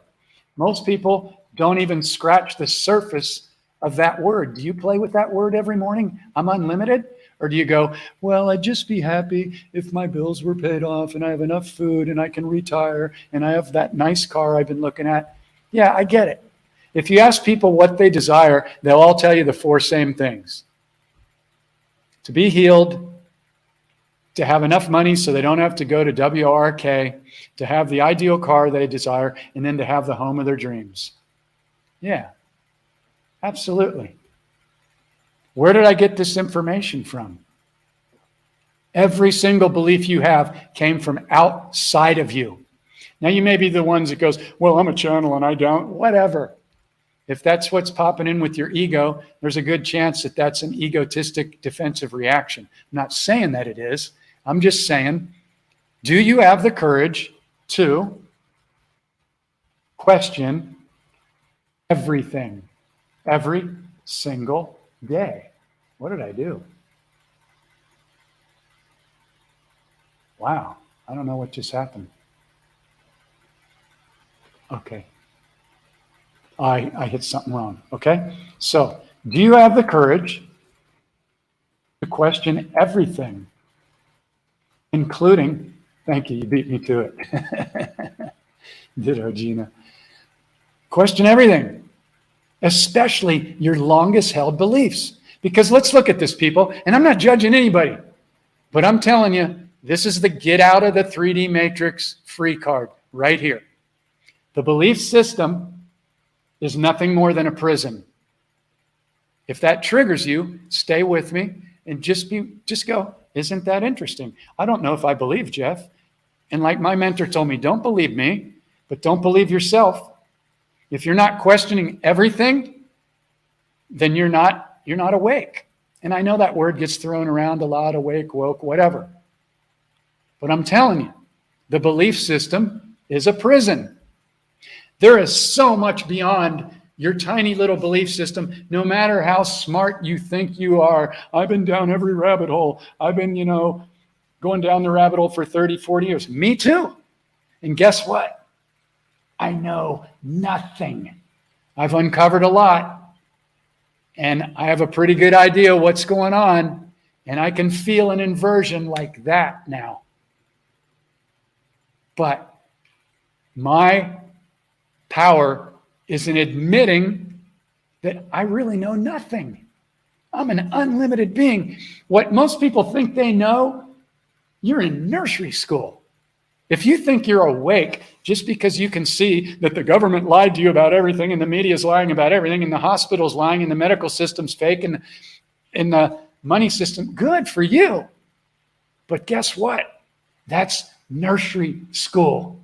Most people don't even scratch the surface of that word. Do you play with that word every morning? I'm unlimited. Or do you go, well, I'd just be happy if my bills were paid off and I have enough food and I can retire and I have that nice car I've been looking at? Yeah, I get it. If you ask people what they desire, they'll all tell you the 4 same things. To be healed, to have enough money so they don't have to go to WRK, to have the ideal car they desire, and then to have the home of their dreams. Yeah, absolutely. Where did I get this information from? Every single belief you have came from outside of you. Now, you may be the ones that goes, well, I'm a channel and I don't, whatever. If that's what's popping in with your ego, there's a good chance that that's an egotistic defensive reaction. I'm not saying that it is. I'm just saying, do you have the courage to question everything every single day? What did I do? Wow, I don't know what just happened. Okay. I hit something wrong. Okay. So, do you have the courage to question everything, including, thank you, you beat me to it. Ditto, Gina. Question everything, especially your longest held beliefs. Because let's look at this, people, and I'm not judging anybody, but I'm telling you, this is the get out of the 3D matrix free card right here. The belief system is nothing more than a prison. If that triggers you, stay with me and just go, isn't that interesting? I don't know if I believe Jeff. And like my mentor told me, don't believe me, but don't believe yourself. If you're not questioning everything, then you're not awake. And I know that word gets thrown around a lot, awake, woke, whatever. But I'm telling you, the belief system is a prison. There is so much beyond your tiny little belief system, no matter how smart you think you are. I've been down every rabbit hole. I've been, going down the rabbit hole for 30, 40 years. Me too. And guess what? I know nothing. I've uncovered a lot. And I have a pretty good idea what's going on. And I can feel an inversion like that now. But my power is in admitting that I really know nothing. I'm an unlimited being. What most people think they know, you're in nursery school. If you think you're awake just because you can see that the government lied to you about everything and the media is lying about everything and the hospital's lying and the medical system's fake and the money system, good for you. But guess what? That's nursery school.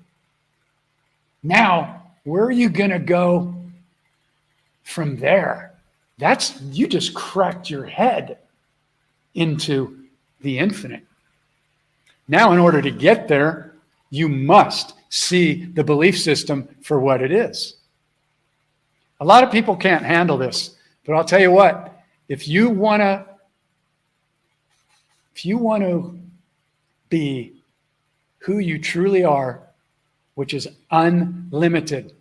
Now, where are you going to go from there? You just cracked your head into the infinite. Now, in order to get there, you must see the belief system for what it is. A lot of people can't handle this, but I'll tell you what, if you want to be who you truly are, which is unlimited.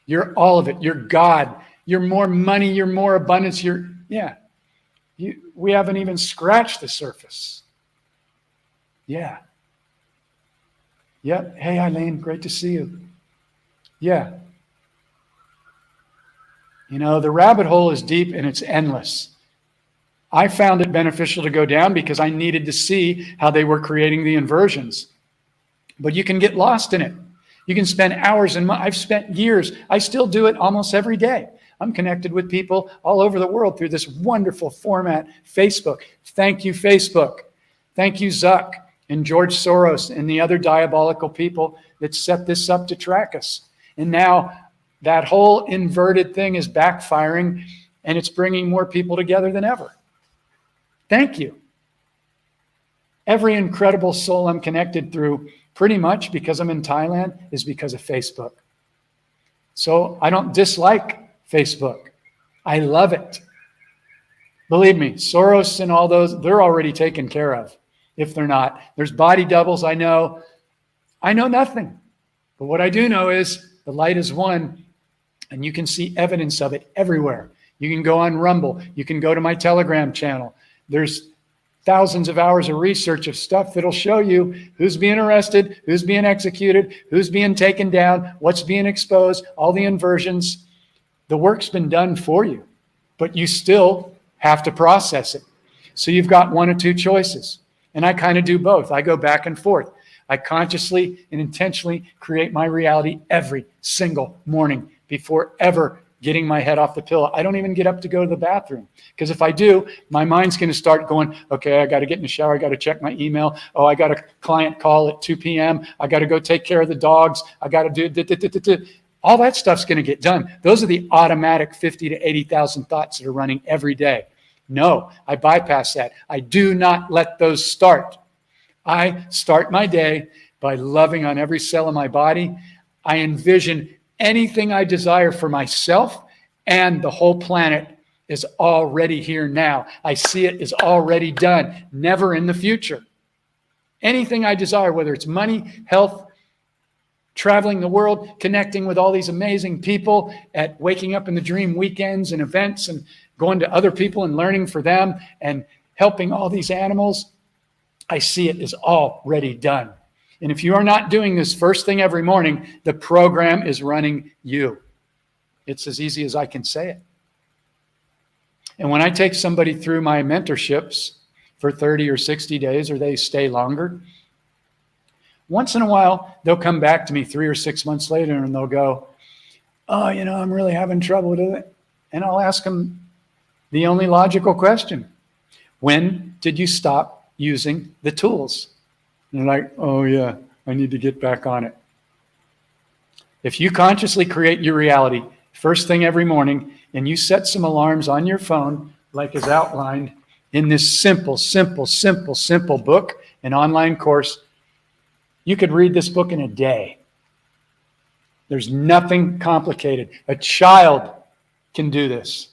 You're all of it. You're God. You're more money. You're more abundance. We haven't even scratched the surface. Yeah. Yep. Hey, Eileen, great to see you. Yeah. The rabbit hole is deep and it's endless. I found it beneficial to go down because I needed to see how they were creating the inversions. But you can get lost in it. You can spend hours and I've spent years. I still do it almost every day. I'm connected with people all over the world through this wonderful format, Facebook. Thank you, Facebook. Thank you, Zuck and George Soros and the other diabolical people that set this up to track us. And now that whole inverted thing is backfiring and it's bringing more people together than ever. Thank you. Every incredible soul I'm connected through, pretty much because I'm in Thailand, is because of Facebook. So I don't dislike Facebook. I love it. Believe me, Soros and all those, they're already taken care of. If they're not, there's body doubles. I know nothing. But what I do know is the light is one, and you can see evidence of it everywhere. You can go on Rumble. You can go to my Telegram channel. There's thousands of hours of research of stuff that'll show you who's being arrested, who's being executed, who's being taken down, what's being exposed, all the inversions. The work's been done for you, but you still have to process it. So you've got one or two choices. And I kind of do both. I go back and forth. I consciously and intentionally create my reality every single morning before ever getting my head off the pillow. I don't even get up to go to the bathroom, because if I do, my mind's going to start going, okay, I got to get in the shower. I got to check my email. Oh, I got a client call at 2 p.m. I got to go take care of the dogs. I got to do. All that stuff's going to get done. Those are the automatic 50 to 80,000 thoughts that are running every day. No, I bypass that. I do not let those start. I start my day by loving on every cell of my body. I envision anything I desire for myself and the whole planet is already here now. I see it is already done, never in the future. Anything I desire, whether it's money, health, traveling the world, connecting with all these amazing people, at waking up in the dream weekends and events and going to other people and learning for them and helping all these animals, I see it is already done. And if you are not doing this first thing every morning, the program is running you. It's as easy as I can say it. And when I take somebody through my mentorships for 30 or 60 days, or they stay longer, once in a while, they'll come back to me 3 or 6 months later and they'll go, oh, I'm really having trouble with it. And I'll ask them the only logical question. When did you stop using the tools? And they're like, oh yeah, I need to get back on it. If you consciously create your reality first thing every morning and you set some alarms on your phone, like is outlined in this simple book, an online course, you could read this book in a day. There's nothing complicated. A child can do this.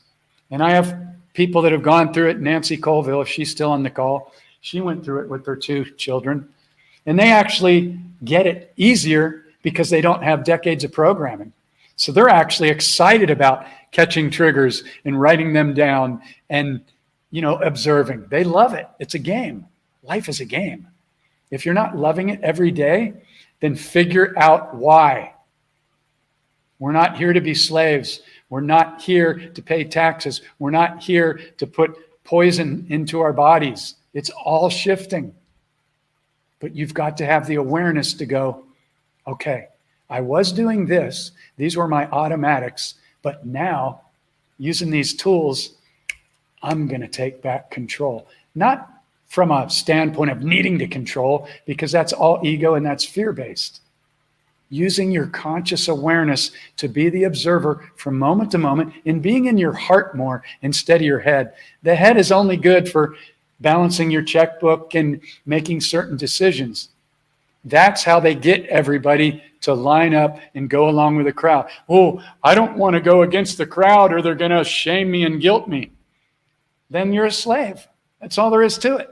And I have people that have gone through it. Nancy Colville, if she's still on the call, she went through it with her 2 children. And they actually get it easier because they don't have decades of programming. So they're actually excited about catching triggers and writing them down and, observing. They love it. It's a game. Life is a game. If you're not loving it every day, then figure out why. We're not here to be slaves. We're not here to pay taxes. We're not here to put poison into our bodies. It's all shifting. But you've got to have the awareness to go, okay, I was doing this. These were my automatics. But now, using these tools, I'm going to take back control. Not from a standpoint of needing to control, because that's all ego and that's fear-based. Using your conscious awareness to be the observer from moment to moment and being in your heart more instead of your head. The head is only good for balancing your checkbook and making certain decisions. That's how they get everybody to line up and go along with the crowd. Oh, I don't want to go against the crowd or they're going to shame me and guilt me. Then you're a slave. That's all there is to it.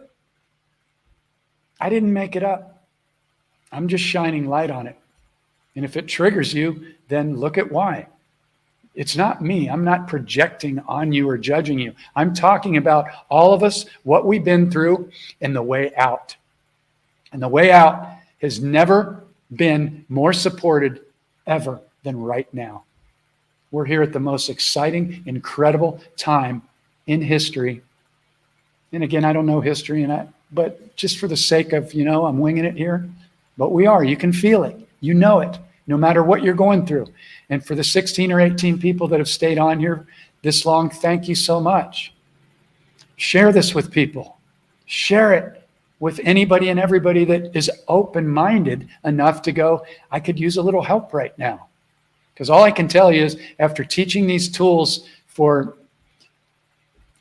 I didn't make it up. I'm just shining light on it. And if it triggers you, then look at why. It's not me. I'm not projecting on you or judging you. I'm talking about all of us, what we've been through, and the way out. And the way out has never been more supported ever than right now. We're here at the most exciting, incredible time in history. And again, I don't know history, but just for the sake of, I'm winging it here. But we are. You can feel it. You know it, no matter what you're going through. And for the 16 or 18 people that have stayed on here this long, thank you so much. Share this with people. Share it with anybody and everybody that is open-minded enough to go, I could use a little help right now. Because all I can tell you is after teaching these tools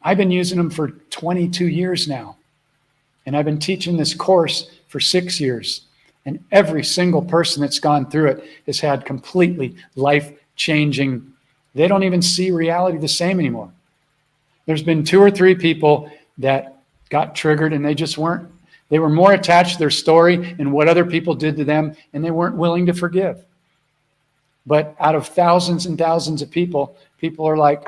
I've been using them for 22 years now. And I've been teaching this course for 6 years. And every single person that's gone through it has had completely life-changing. They don't even see reality the same anymore. There's been 2 or 3 people that got triggered and they were more attached to their story and what other people did to them, and they weren't willing to forgive. But out of thousands and thousands of people are like,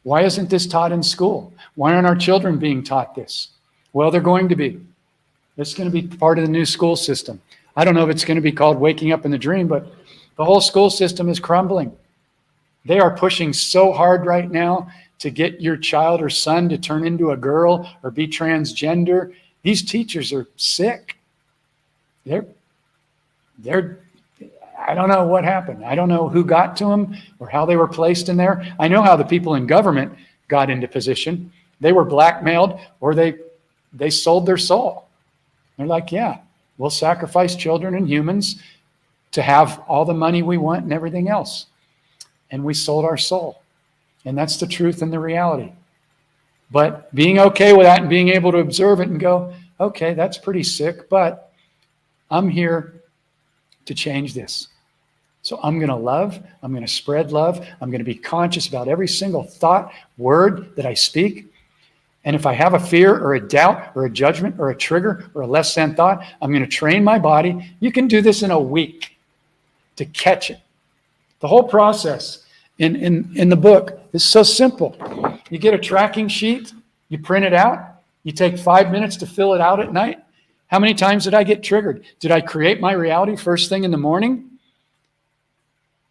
why isn't this taught in school? Why aren't our children being taught this? Well, they're going to be. It's going to be part of the new school system. I don't know if it's going to be called waking up in the dream, but the whole school system is crumbling. They are pushing so hard right now to get your child or son to turn into a girl or be transgender. These teachers are sick. They're I don't know what happened. I don't know who got to them or how they were placed in there. I know how the people in government got into position. They were blackmailed or they sold their soul. They're like, yeah, we'll sacrifice children and humans to have all the money we want and everything else. And we sold our soul. And that's the truth and the reality. But being okay with that and being able to observe it and go, okay, that's pretty sick, but I'm here to change this. So I'm going to love, I'm going to spread love, I'm going to be conscious about every single thought, word that I speak. And if I have a fear or a doubt or a judgment or a trigger or a less than thought, I'm going to train my body. You can do this in a week to catch it. The whole process in the book is so simple. You get a tracking sheet, you print it out, you take 5 minutes to fill it out at night. How many times did I get triggered? Did I create my reality first thing in the morning?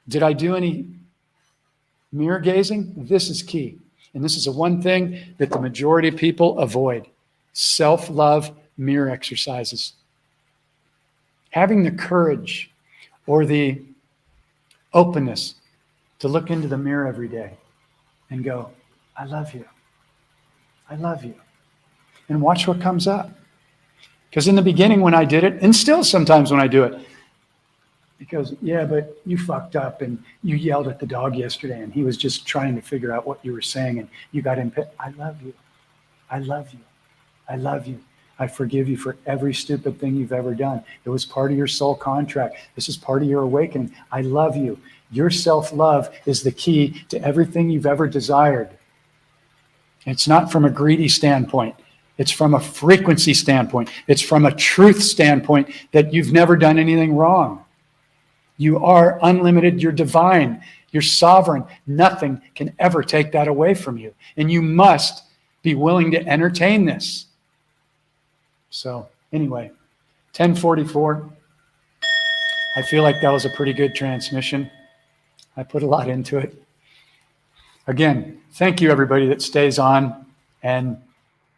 Did I do any mirror gazing? This is key. And this is the one thing that the majority of people avoid. Self-love mirror exercises. Having the courage or the openness to look into the mirror every day and go, I love you. I love you. And watch what comes up. Because in the beginning when I did it, and still sometimes when I do it, because, yeah, but you fucked up and you yelled at the dog yesterday and he was just trying to figure out what you were saying and you got in. I love you. I love you. I love you. I forgive you for every stupid thing you've ever done. It was part of your soul contract. This is part of your awakening. I love you. Your self-love is the key to everything you've ever desired. It's not from a greedy standpoint. It's from a frequency standpoint. It's from a truth standpoint that you've never done anything wrong. You are unlimited. You're divine. You're sovereign. Nothing can ever take that away from you. And you must be willing to entertain this. So anyway, 10:44. I feel like that was a pretty good transmission. I put a lot into it. Again, thank you everybody that stays on. And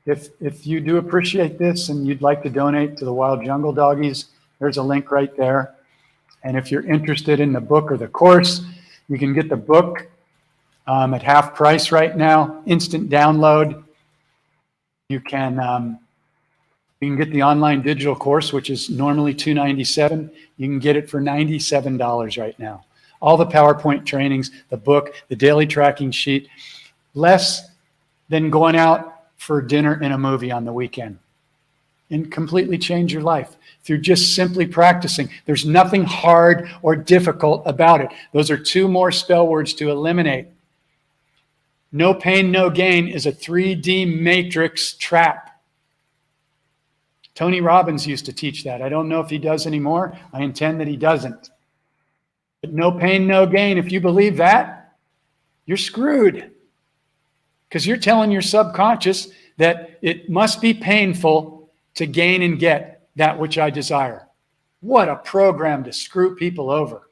if you do appreciate this and you'd like to donate to the Wild Jungle Doggies, there's a link right there. And if you're interested in the book or the course, you can get the book at half price right now, instant download. You can get the online digital course, which is normally $297. You can get it for $97 right now. All the PowerPoint trainings, the book, the daily tracking sheet, less than going out for dinner and a movie on the weekend, and completely change your life through just simply practicing. There's nothing hard or difficult about it. Those are two more spell words to eliminate. No pain, no gain is a 3D matrix trap. Tony Robbins used to teach that. I don't know if he does anymore. I intend that he doesn't. But no pain, no gain. If you believe that, you're screwed. Because you're telling your subconscious that it must be painful to gain and get that which I desire. What a program to screw people over.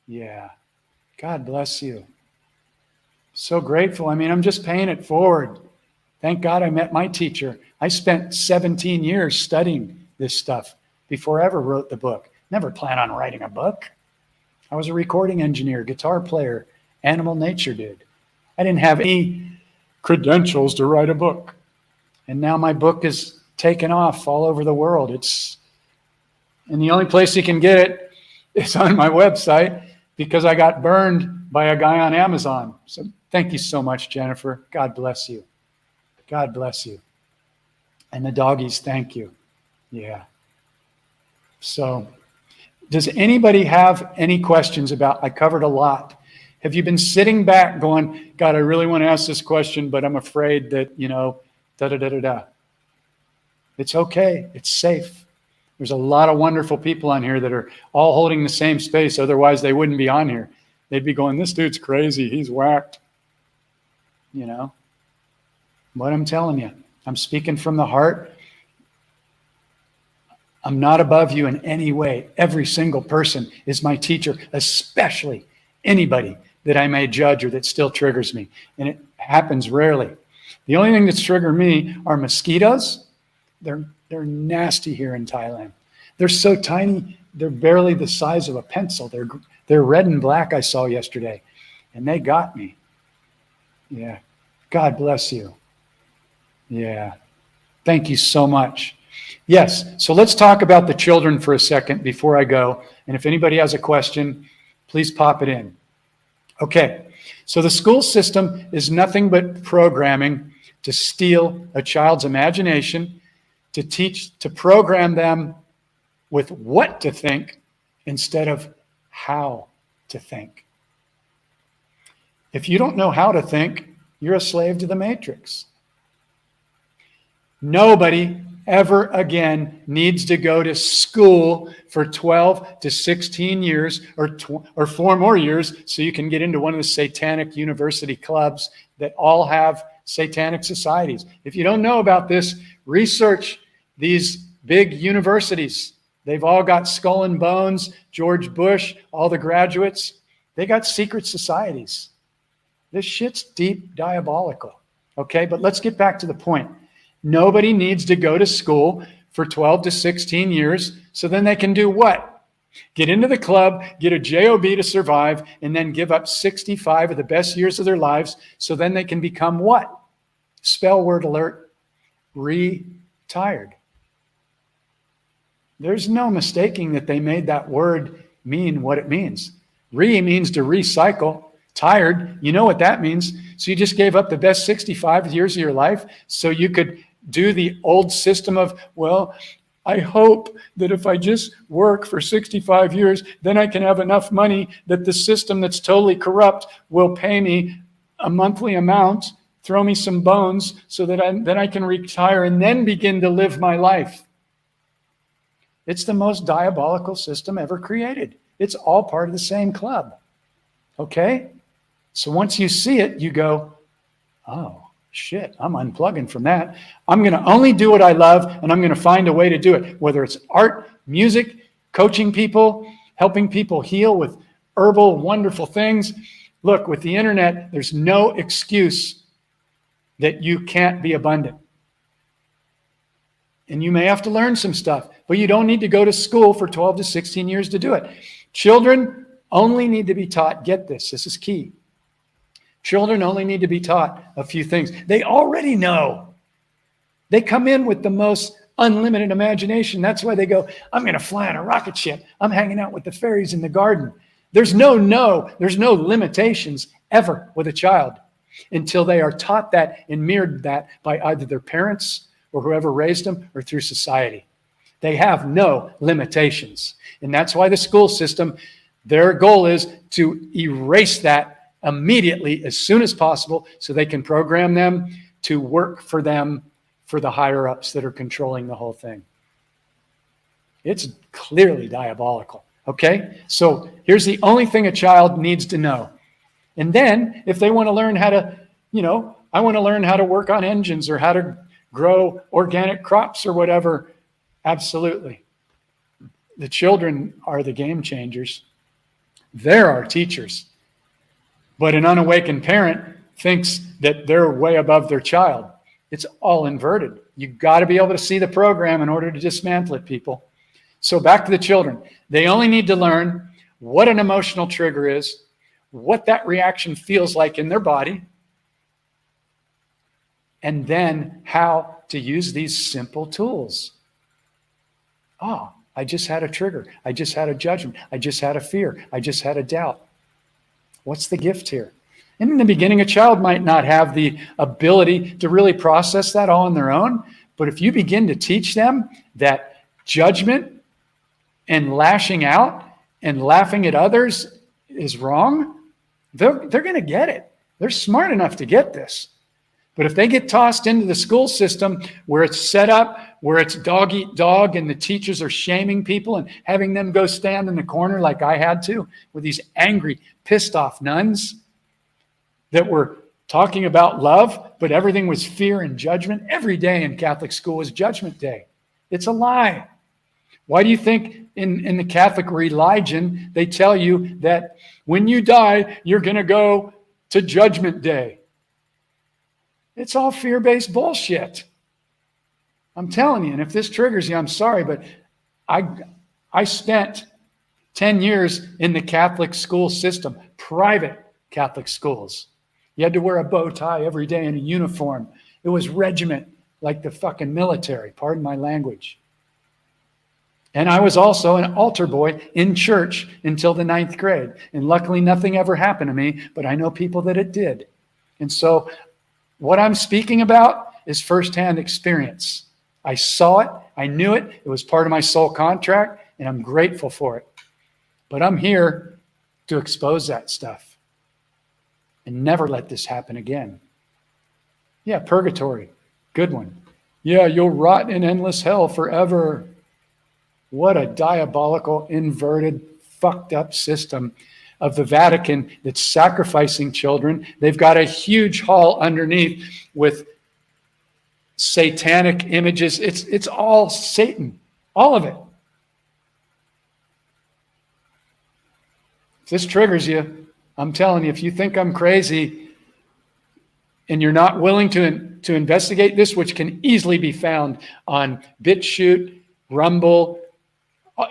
Yeah. God bless you. So grateful. I mean, I'm just paying it forward. Thank God I met my teacher. I spent 17 years studying this stuff before I ever wrote the book. Never planned on writing a book. I was a recording engineer, guitar player, animal nature dude. I didn't have any credentials to write a book. And now my book is taken off all over the world. And the only place you can get it is on my website because I got burned by a guy on Amazon. So thank you so much, Jennifer. God bless you. God bless you. And the doggies, thank you. Yeah. So does anybody have any questions about, I covered a lot. Have you been sitting back going, God, I really want to ask this question, but I'm afraid that, da-da-da-da-da. It's okay. It's safe. There's a lot of wonderful people on here that are all holding the same space. Otherwise, they wouldn't be on here. They'd be going, this dude's crazy. He's whacked. What I'm telling you, I'm speaking from the heart. I'm not above you in any way. Every single person is my teacher, especially anybody that I may judge or that still triggers me. And it happens rarely. The only thing that's triggered me are mosquitoes. They're nasty here in Thailand. They're so tiny, they're barely the size of a pencil. They're red and black, I saw yesterday. And they got me. Yeah. God bless you. Yeah. Thank you so much. Yes. So let's talk about the children for a second before I go. And if anybody has a question, please pop it in. Okay. So the school system is nothing but programming to steal a child's imagination, to program them with what to think instead of how to think. If you don't know how to think, you're a slave to the matrix. Nobody ever again needs to go to school for 12 to 16 years or 4 more years so you can get into one of the satanic university clubs that all have satanic societies. If you don't know about this, research these big universities. They've all got Skull and Bones, George Bush, all the graduates. They got secret societies. This shit's deep diabolical. Okay, but let's get back to the point. Nobody needs to go to school for 12 to 16 years so then they can do what? Get into the club, get a job to survive, and then give up 65 of the best years of their lives so then they can become what? Spell word alert, retired. There's no mistaking that they made that word mean what it means. Means to recycle. Tired, you know what that means. So you just gave up the best 65 years of your life so you could do the old system of, well, I hope that if I just work for 65 years, then I can have enough money that the system that's totally corrupt will pay me a monthly amount, throw me some bones so that then I can retire and then begin to live my life. It's the most diabolical system ever created. It's all part of the same club. Okay? So once you see it, you go, oh, shit, I'm unplugging from that. I'm going to only do what I love, and I'm going to find a way to do it, whether it's art, music, coaching people, helping people heal with herbal, wonderful things. Look, with the internet, there's no excuse that you can't be abundant. And you may have to learn some stuff, but you don't need to go to school for 12 to 16 years to do it. Children only need to be taught, get this is key. Children only need to be taught a few things. They already know. They come in with the most unlimited imagination. That's why they go, I'm going to fly on a rocket ship. I'm hanging out with the fairies in the garden. There's no limitations ever with a child until they are taught that and mirrored that by either their parents or whoever raised them or through society. They have no limitations. And that's why the school system, their goal is to erase that immediately as soon as possible so they can program them to work for them, for the higher ups that are controlling the whole thing. It's clearly diabolical. Okay? So here's the only thing a child needs to know. And then if they want to learn how to, I want to learn how to work on engines or how to grow organic crops or whatever, absolutely. The children are the game changers. They're our teachers. But an unawakened parent thinks that they're way above their child. It's all inverted. You've got to be able to see the program in order to dismantle it, people. So back to the children. They only need to learn what an emotional trigger is, what that reaction feels like in their body, and then how to use these simple tools. Oh, I just had a trigger. I just had a judgment. I just had a fear. I just had a doubt. What's the gift here? And in the beginning, a child might not have the ability to really process that all on their own. But if you begin to teach them that judgment and lashing out and laughing at others is wrong, they're going to get it. They're smart enough to get this. But if they get tossed into the school system where it's set up, where it's dog eat dog and the teachers are shaming people and having them go stand in the corner like I had to with these angry, pissed off nuns that were talking about love, but everything was fear and judgment. Every day in Catholic school was Judgment Day. It's a lie. Why do you think in the Catholic religion, they tell you that when you die, you're going to go to Judgment Day? It's all fear-based bullshit. I'm telling you, and if this triggers you, I'm sorry, but I spent 10 years in the Catholic school system, private Catholic schools. You had to wear a bow tie every day in a uniform. It was regiment, like the fucking military, pardon my language. And I was also an altar boy in church until the 9th grade. And luckily, nothing ever happened to me, but I know people that it did. And so what I'm speaking about is firsthand experience. I saw it. I knew it. It was part of my soul contract, and I'm grateful for it. But I'm here to expose that stuff and never let this happen again. Yeah, purgatory. Good one. Yeah, you'll rot in endless hell forever. What a diabolical, inverted, fucked up system of the Vatican that's sacrificing children. They've got a huge hall underneath with satanic images. It's all Satan, all of it. If this triggers you, I'm telling you, if you think I'm crazy and you're not willing to investigate this, which can easily be found on BitChute, Rumble,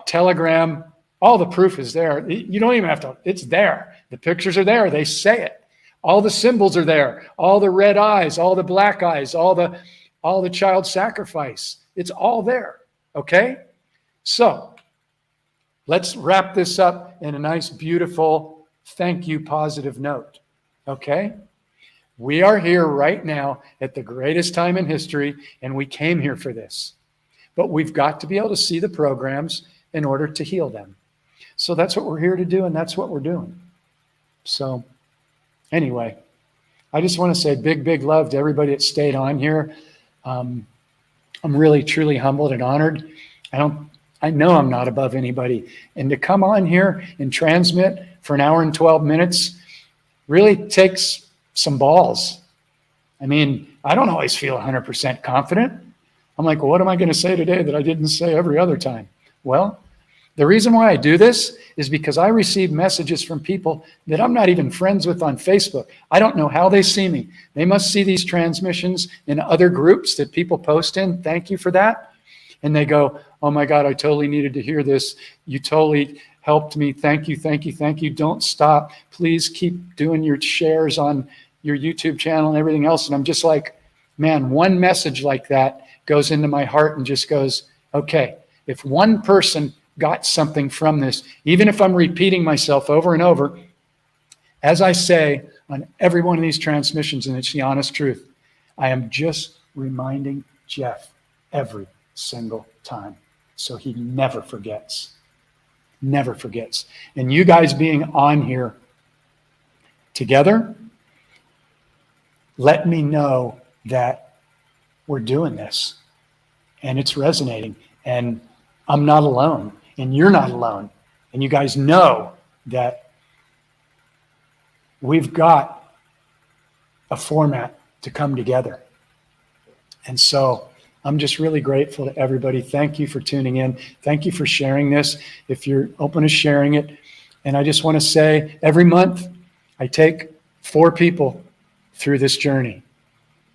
Telegram, all the proof is there. You don't even have to, it's there. The pictures are there. They say it. All the symbols are there. All the red eyes, all the black eyes, all the child sacrifice. It's all there. Okay? So let's wrap this up in a nice, beautiful, thank you, positive note. Okay? We are here right now at the greatest time in history, and we came here for this. But we've got to be able to see the programs in order to heal them. So that's what we're here to do, and that's what we're doing. So anyway, I just want to say big, big love to everybody that stayed on here. I'm really, truly humbled and honored. I know I'm not above anybody. And to come on here and transmit for an hour and 12 minutes really takes some balls. I mean, I don't always feel 100% confident. I'm like, well, what am I going to say today that I didn't say every other time? Well, the reason why I do this is because I receive messages from people that I'm not even friends with on Facebook. I don't know how they see me. They must see these transmissions in other groups that people post in. Thank you for that. And they go, oh my God, I totally needed to hear this. You totally helped me. Thank you, thank you, thank you. Don't stop. Please keep doing your shares on your YouTube channel and everything else. And I'm just like, man, one message like that goes into my heart and just goes, okay, if one person got something from this, even if I'm repeating myself over and over, as I say on every one of these transmissions, and it's the honest truth, I am just reminding Jeff every single time so he never forgets. Never forgets. And you guys being on here together, let me know that we're doing this and it's resonating and I'm not alone and you're not alone. And you guys know that we've got a format to come together. And so I'm just really grateful to everybody. Thank you for tuning in. Thank you for sharing this, if you're open to sharing it. And I just want to say, every month, I take 4 people through this journey.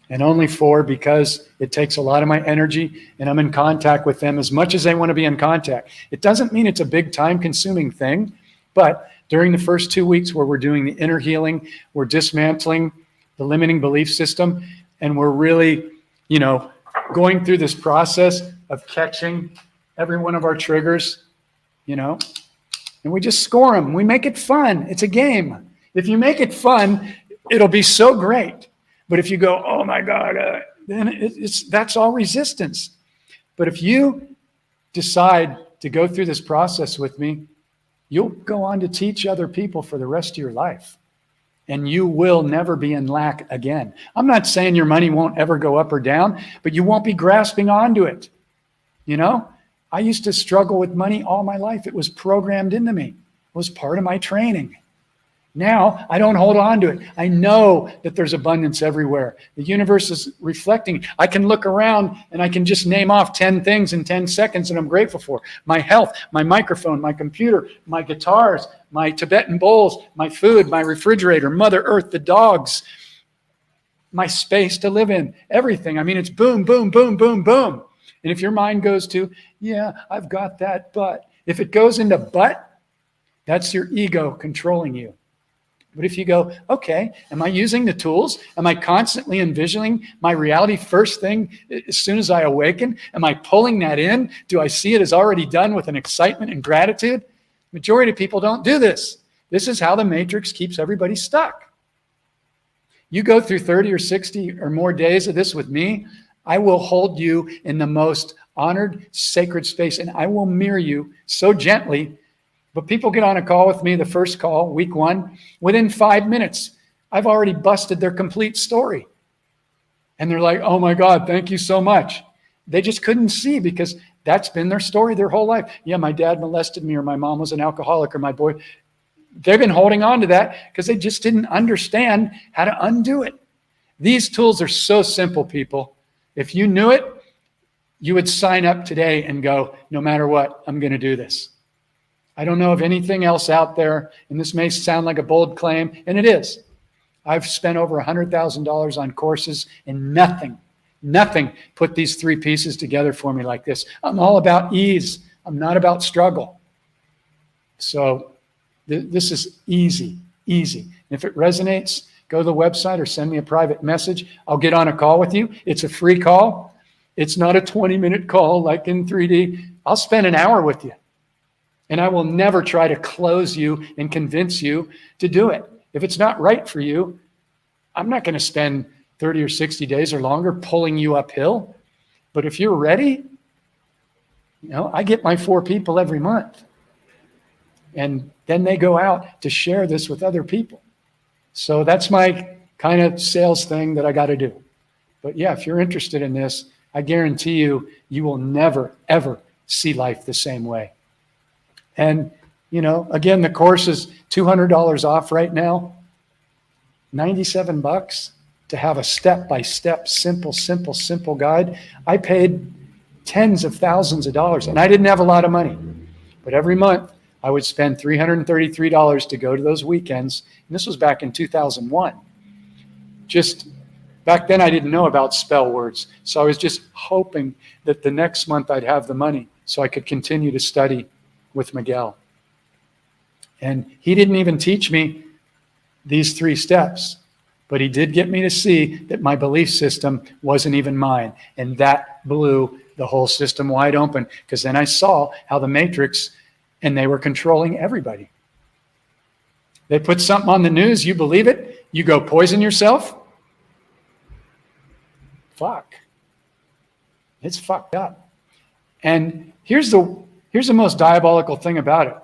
And only 4 because it takes a lot of my energy, and I'm in contact with them as much as they want to be in contact. It doesn't mean it's a big time-consuming thing, but during the first 2 weeks where we're doing the inner healing, we're dismantling the limiting belief system, and we're really, going through this process of catching every one of our triggers, and we just score them. We make it fun. It's a game. If you make it fun, it'll be so great. But if you go, oh my God, then that's all resistance. But if you decide to go through this process with me, you'll go on to teach other people for the rest of your life. And you will never be in lack again. I'm not saying your money won't ever go up or down, but you won't be grasping onto it. I used to struggle with money all my life. It was programmed into me. It was part of my training. Now I don't hold on to it. I know that there's abundance everywhere. The universe is reflecting. I can look around and I can just name off 10 things in 10 seconds that I'm grateful for. My health, my microphone, my computer, my guitars, my Tibetan bowls, my food, my refrigerator, Mother Earth, the dogs, my space to live in, everything. I mean, it's boom, boom, boom, boom, boom. And if your mind goes to, yeah, I've got that, but if it goes into but, that's your ego controlling you. But if you go, okay, am I using the tools? Am I constantly envisioning my reality first thing as soon as I awaken? Am I pulling that in? Do I see it as already done with an excitement and gratitude? Majority of people don't do this. This is how the matrix keeps everybody stuck. You go through 30 or 60 or more days of this with me, I will hold you in the most honored, sacred space, and I will mirror you so gently. But people get on a call with me, the first call, week 1, within 5 minutes, I've already busted their complete story. And they're like, oh my God, thank you so much. They just couldn't see because that's been their story their whole life. Yeah, my dad molested me, or my mom was an alcoholic, or my boy. They've been holding on to that because they just didn't understand how to undo it. These tools are so simple, people. If you knew it, you would sign up today and go, no matter what, I'm going to do this. I don't know of anything else out there, and this may sound like a bold claim, and it is. I've spent over $100,000 on courses, and nothing put these 3 pieces together for me like this. I'm all about ease. I'm not about struggle. So this is easy. And if it resonates, go to the website or send me a private message. I'll get on a call with you. It's a free call. It's not a 20-minute call like in 3D. I'll spend an hour with you. And I will never try to close you and convince you to do it. If it's not right for you, I'm not going to spend 30 or 60 days or longer pulling you uphill. But if you're ready, I get my 4 people every month. And then they go out to share this with other people. So that's my kind of sales thing that I got to do. But yeah, if you're interested in this, I guarantee you, you will never, ever see life the same way. And, again, the course is $200 off right now, $97 to have a step-by-step, simple guide. I paid tens of thousands of dollars, and I didn't have a lot of money. But every month, I would spend $333 to go to those weekends. And this was back in 2001. Just back then, I didn't know about spell words. So I was just hoping that the next month I'd have the money so I could continue to study with Miguel. And he didn't even teach me these 3 steps, but he did get me to see that my belief system wasn't even mine. And that blew the whole system wide open, because then I saw how the matrix, and they were controlling everybody. They put something on the news, you believe it, you go poison yourself. Fuck. It's fucked up. And here's the most diabolical thing about it.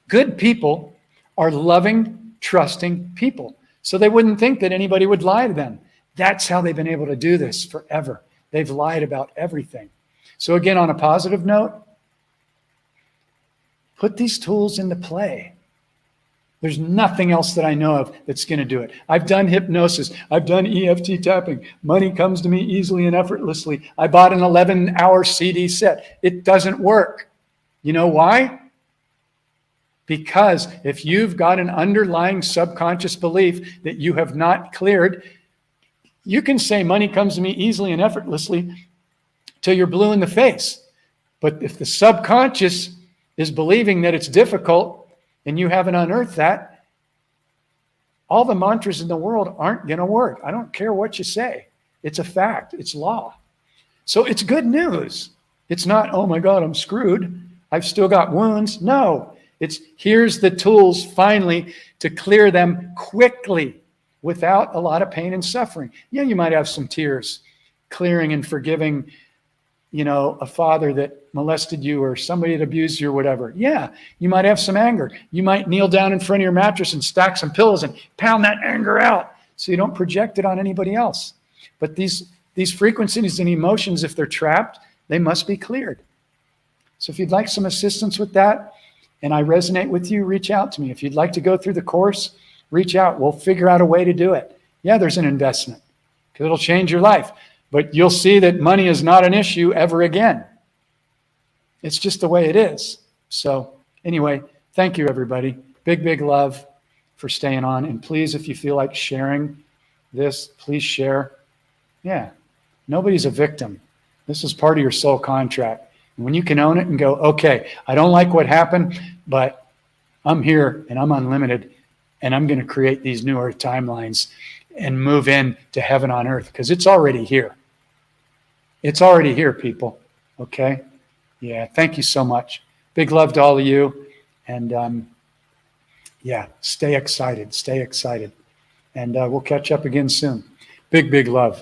Good people are loving, trusting people. So they wouldn't think that anybody would lie to them. That's how they've been able to do this forever. They've lied about everything. So again, on a positive note, put these tools into play. There's nothing else that I know of that's going to do it. I've done hypnosis. I've done EFT tapping. Money comes to me easily and effortlessly. I bought an 11-hour CD set. It doesn't work. You know why? Because if you've got an underlying subconscious belief that you have not cleared, you can say money comes to me easily and effortlessly till you're blue in the face. But if the subconscious is believing that it's difficult, and you haven't unearthed that, all the mantras in the world aren't going to work. I don't care what you say. It's a fact. It's law. So it's good news. It's not, oh my God, I'm screwed. I've still got wounds. No, it's here's the tools finally to clear them quickly without a lot of pain and suffering. Yeah, you might have some tears, clearing and forgiving, a father that molested you or somebody that abused you or whatever. Yeah, you might have some anger. You might kneel down in front of your mattress and stack some pillows and pound that anger out so you don't project it on anybody else. But these frequencies and emotions, if they're trapped, they must be cleared. So if you'd like some assistance with that, and I resonate with you, reach out to me. If you'd like to go through the course, reach out. We'll figure out a way to do it. Yeah, there's an investment because it'll change your life. But you'll see that money is not an issue ever again. It's just the way it is. So anyway, thank you, everybody. Big, big love for staying on. And please, if you feel like sharing this, please share. Yeah, nobody's a victim. This is part of your soul contract. And when you can own it and go, okay, I don't like what happened, but I'm here and I'm unlimited, and I'm going to create these new earth timelines and move in to heaven on earth, because it's already here. It's already here, people. Okay? Yeah, thank you so much. Big love to all of you. And yeah, stay excited. Stay excited. And we'll catch up again soon. Big, big love.